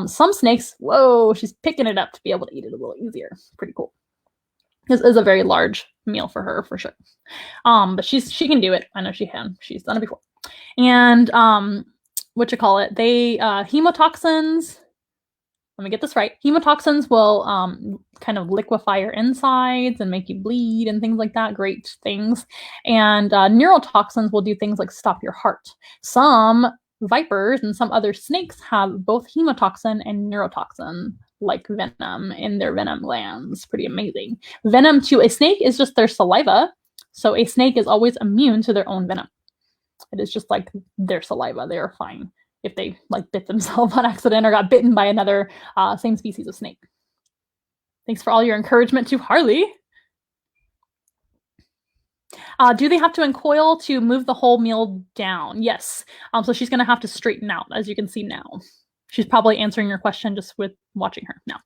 Some snakes, whoa, she's picking it up to be able to eat it a little easier. Pretty cool. This is a very large meal for her, for sure. But she can do it. I know she can. She's done it before. And hemotoxins, let me get this right. Hemotoxins will kind of liquefy your insides and make you bleed and things like that. Great things. And neurotoxins will do things like stop your heart. Some vipers and some other snakes have both hemotoxin and neurotoxin, like venom, in their venom glands. Pretty amazing. Venom to a snake is just their saliva. So a snake is always immune to their own venom. It is just like their saliva. They are fine if they bit themselves on accident or got bitten by another same species of snake. Thanks for all your encouragement to Harley. Do they have to uncoil to move the whole meal down? Yes. So she's going to have to straighten out, as you can see now. She's probably answering your question just with watching her now.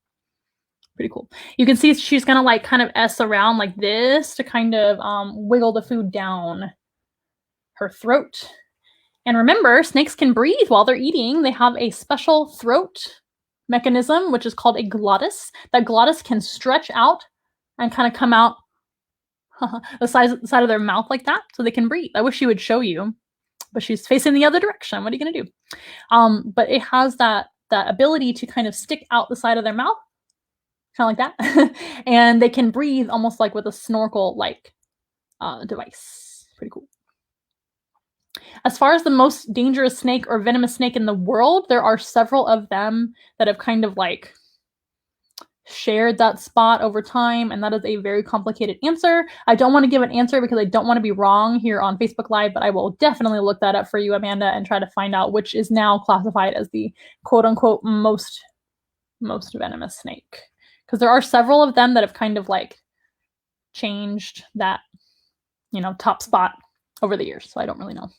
Pretty cool. You can see she's going to kind of S around like this to kind of wiggle the food down her throat. And remember, snakes can breathe while they're eating. They have a special throat mechanism, which is called a glottis. That glottis can stretch out and kind of come out the side of their mouth like that, so they can breathe. I wish she would show you, but she's facing the other direction. What are you gonna do? But it has that ability to kind of stick out the side of their mouth, kind of like that, and they can breathe almost like with a snorkel-like device. Pretty cool. As far as the most dangerous snake or venomous snake in the world, there are several of them that have kind of like shared that spot over time, and that is a very complicated answer. I don't want to give an answer because I don't want to be wrong here on Facebook Live, but I will definitely look that up for you, Amanda, and try to find out which is now classified as the quote-unquote most venomous snake. Because there are several of them that have kind of like changed that, you know, top spot over the years, so I don't really know.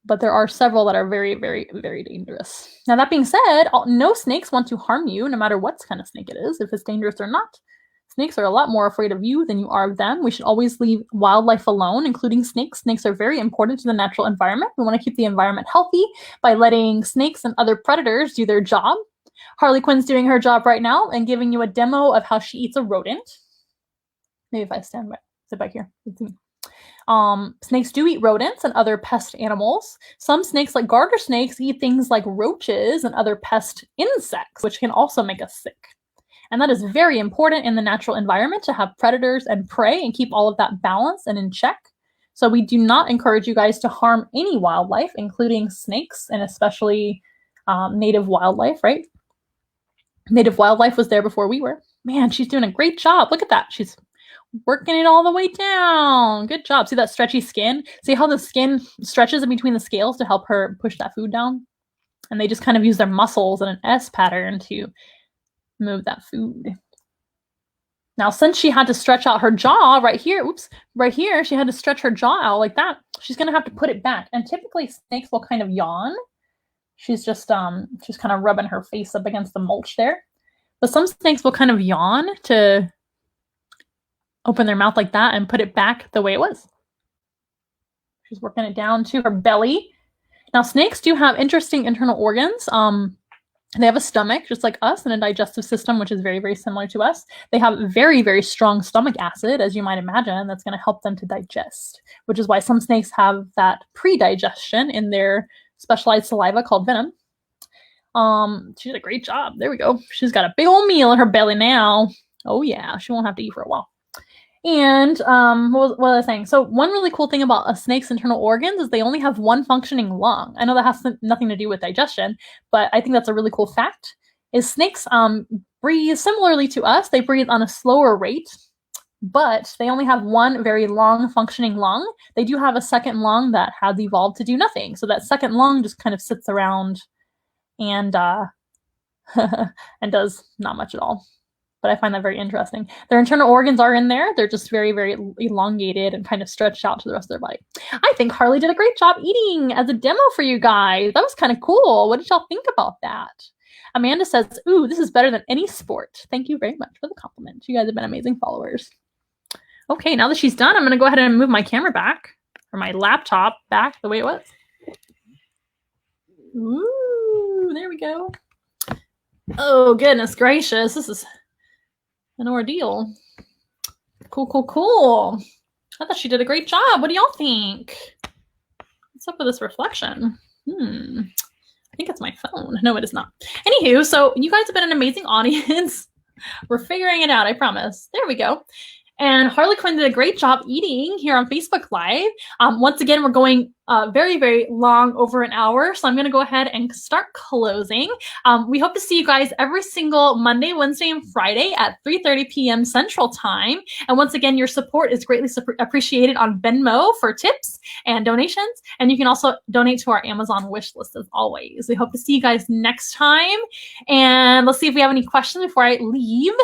But there are several that are very, very, very dangerous. Now, that being said, no snakes want to harm you, no matter what kind of snake it is, if it's dangerous or not. Snakes are a lot more afraid of you than you are of them. We should always leave wildlife alone, including snakes. Snakes are very important to the natural environment. We want to keep the environment healthy by letting snakes and other predators do their job. Harley Quinn's doing her job right now and giving you a demo of how she eats a rodent. Maybe if I sit back here. Let's see. Snakes do eat rodents and other pest animals. Some snakes, like garter snakes, eat things like roaches and other pest insects, which can also make us sick. And that is very important in the natural environment to have predators and prey and keep all of that balanced and in check. So we do not encourage you guys to harm any wildlife, including snakes and especially native wildlife, right? Native wildlife was there before we were. Man, she's doing a great job. Look at that. She's working it all the way down. Good job. See that stretchy skin? See how the skin stretches in between the scales to help her push that food down? And they just kind of use their muscles in an S pattern to move that food. Now, since she had to stretch out her jaw right here, right here, she had to stretch her jaw out like that. She's going to have to put it back. And typically snakes will kind of yawn. She's just kind of rubbing her face up against the mulch there. But some snakes will kind of yawn to open their mouth like that and put it back the way it was. She's working it down to her belly. Now, snakes do have interesting internal organs. They have a stomach, just like us, and a digestive system, which is very, very similar to us. They have very, very strong stomach acid, as you might imagine, that's going to help them to digest, which is why some snakes have that pre-digestion in their specialized saliva called venom. She did a great job. There we go. She's got a big old meal in her belly now. Oh, yeah. She won't have to eat for a while. And what was I saying? So one really cool thing about a snake's internal organs is they only have one functioning lung. I know that has nothing to do with digestion, but I think that's a really cool fact. Is snakes breathe similarly to us. They breathe on a slower rate, but they only have one very long functioning lung. They do have a second lung that has evolved to do nothing. So that second lung just kind of sits around and and does not much at all. But I find that very interesting. Their internal organs are in there. They're just very, very elongated and kind of stretched out to the rest of their body. I think Harley did a great job eating as a demo for you guys. That was kind of cool. What did y'all think about that? Amanda says, ooh, this is better than any sport. Thank you very much for the compliment. You guys have been amazing followers. Okay, now that she's done, I'm going to go ahead and move my camera back, or my laptop back the way it was. Ooh, there we go. Oh, goodness gracious. This is an ordeal. Cool, cool, cool. I thought she did a great job. What do y'all think? What's up with this reflection? I think it's my phone. No, it is not. Anywho, so you guys have been an amazing audience. We're figuring it out, I promise. There we go. And Harley Quinn did a great job eating here on Facebook Live. Once again, we're going very, very long, over an hour. So I'm going to go ahead and start closing. We hope to see you guys every single Monday, Wednesday, and Friday at 3:30 p.m. Central Time. And once again, your support is greatly appreciated on Venmo for tips and donations. And you can also donate to our Amazon wish list as always. We hope to see you guys next time. And let's see if we have any questions before I leave.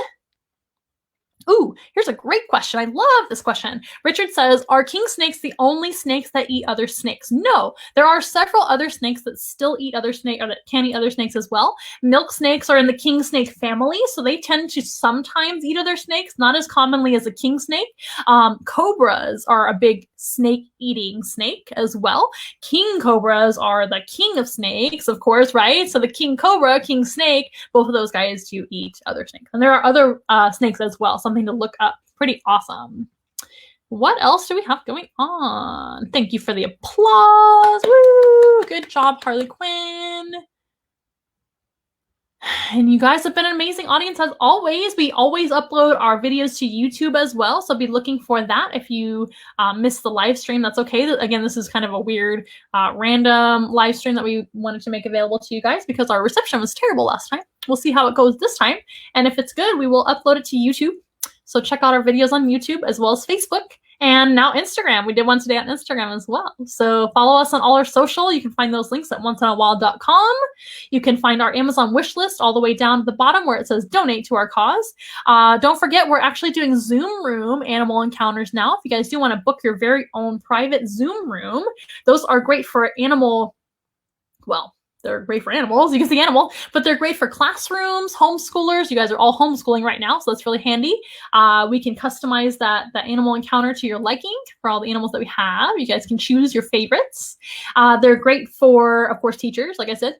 Ooh, here's a great question. I love this question. Richard says, are king snakes the only snakes that eat other snakes? No, there are several other snakes that still eat other snakes, or that can eat other snakes as well. Milk snakes are in the king snake family, so they tend to sometimes eat other snakes, not as commonly as a king snake. Cobras are a big snake-eating snake as well. King cobras are the king of snakes, of course, right? So the king cobra, king snake, both of those guys do eat other snakes. And there are other snakes as well, something to look up. Pretty awesome. What else do we have going on? Thank you for the applause. Woo! Good job, Harley Quinn. And you guys have been an amazing audience as always. We always upload our videos to YouTube as well, so be looking for that. If you missed the live stream, that's okay. Again, this is kind of a weird, random live stream that we wanted to make available to you guys because our reception was terrible last time. We'll see how it goes this time. And if it's good, we will upload it to YouTube. So check out our videos on YouTube as well as Facebook. And now Instagram. We did one today on Instagram as well. So follow us on all our social. You can find those links at onceinawild.com. You can find our Amazon wish list all the way down to the bottom where it says donate to our cause. Don't forget, we're actually doing Zoom room animal encounters now. If you guys do want to book your very own private Zoom room, those are great for animal, well, they're great for animals. You can see animal, but they're great for classrooms, homeschoolers. You guys are all homeschooling right now, so that's really handy. We can customize that animal encounter to your liking for all the animals that we have. You guys can choose your favorites. They're great for, of course, teachers, like I said,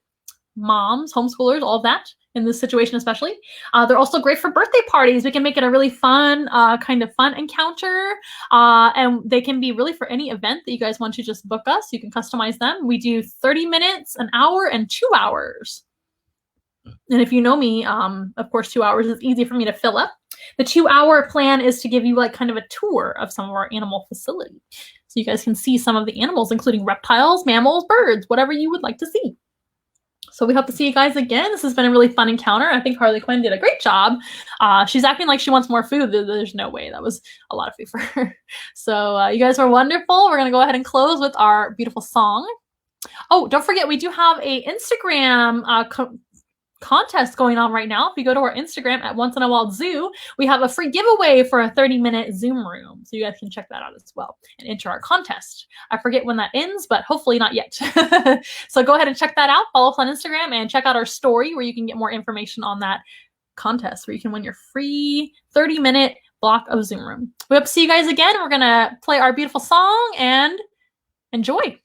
moms, homeschoolers, all of that in this situation especially. They're also great for birthday parties. We can make it a really fun, kind of fun encounter. And they can be really for any event that you guys want to just book us. You can customize them. We do 30 minutes, an hour, and 2 hours. And if you know me, of course, 2 hours is easy for me to fill up. The 2-hour plan is to give you like kind of a tour of some of our animal facilities. So you guys can see some of the animals, including reptiles, mammals, birds, whatever you would like to see. So we hope to see you guys again. This has been a really fun encounter. I think Harley Quinn did a great job. She's acting like she wants more food. There's no way. That was a lot of food for her. So you guys were wonderful. We're going to go ahead and close with our beautiful song. Oh, don't forget, we do have a Instagram contest going on right now. If you go to our Instagram at Once in a Wild Zoo, we have a free giveaway for a 30-minute Zoom room. So you guys can check that out as well and enter our contest. I forget when that ends, but hopefully not yet. So go ahead and check that out. Follow us on Instagram and check out our story where you can get more information on that contest where you can win your free 30-minute block of Zoom room. We hope to see you guys again. We're going to play our beautiful song and enjoy.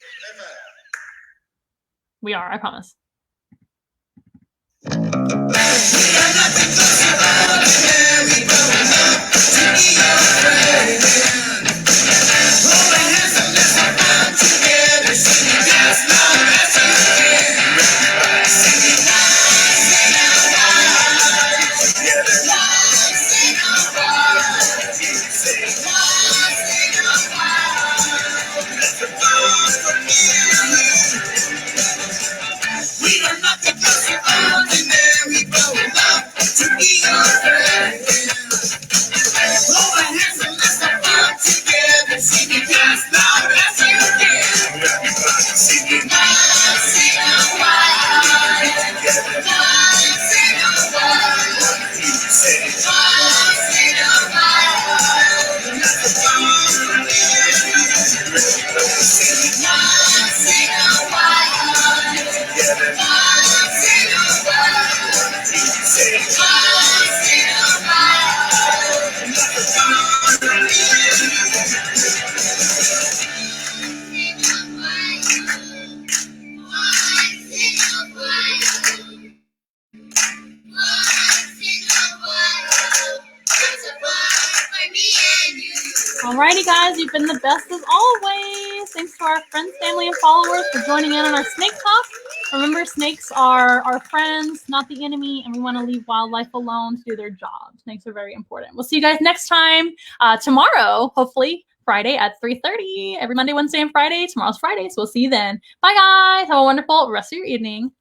We are, I promise. We are not the ordinary, growing up to be your friend. Hold my hands and let's have fun together, singing as loud as you can. Everybody singing, once in a while, once in a while. Say, once in a while, let's have fun together. Singing, once in a while, together. Once in a while, say, once in a while, let's have fun Alrighty, guys, you've been the best as always. Thanks to our friends, family, and followers for joining in on our snake talk. Remember, snakes are our friends, not the enemy, and we want to leave wildlife alone to do their job. Snakes are very important. We'll see you guys next time, tomorrow, hopefully, Friday at 3:30. Every Monday, Wednesday, and Friday. Tomorrow's Friday, so we'll see you then. Bye, guys. Have a wonderful rest of your evening.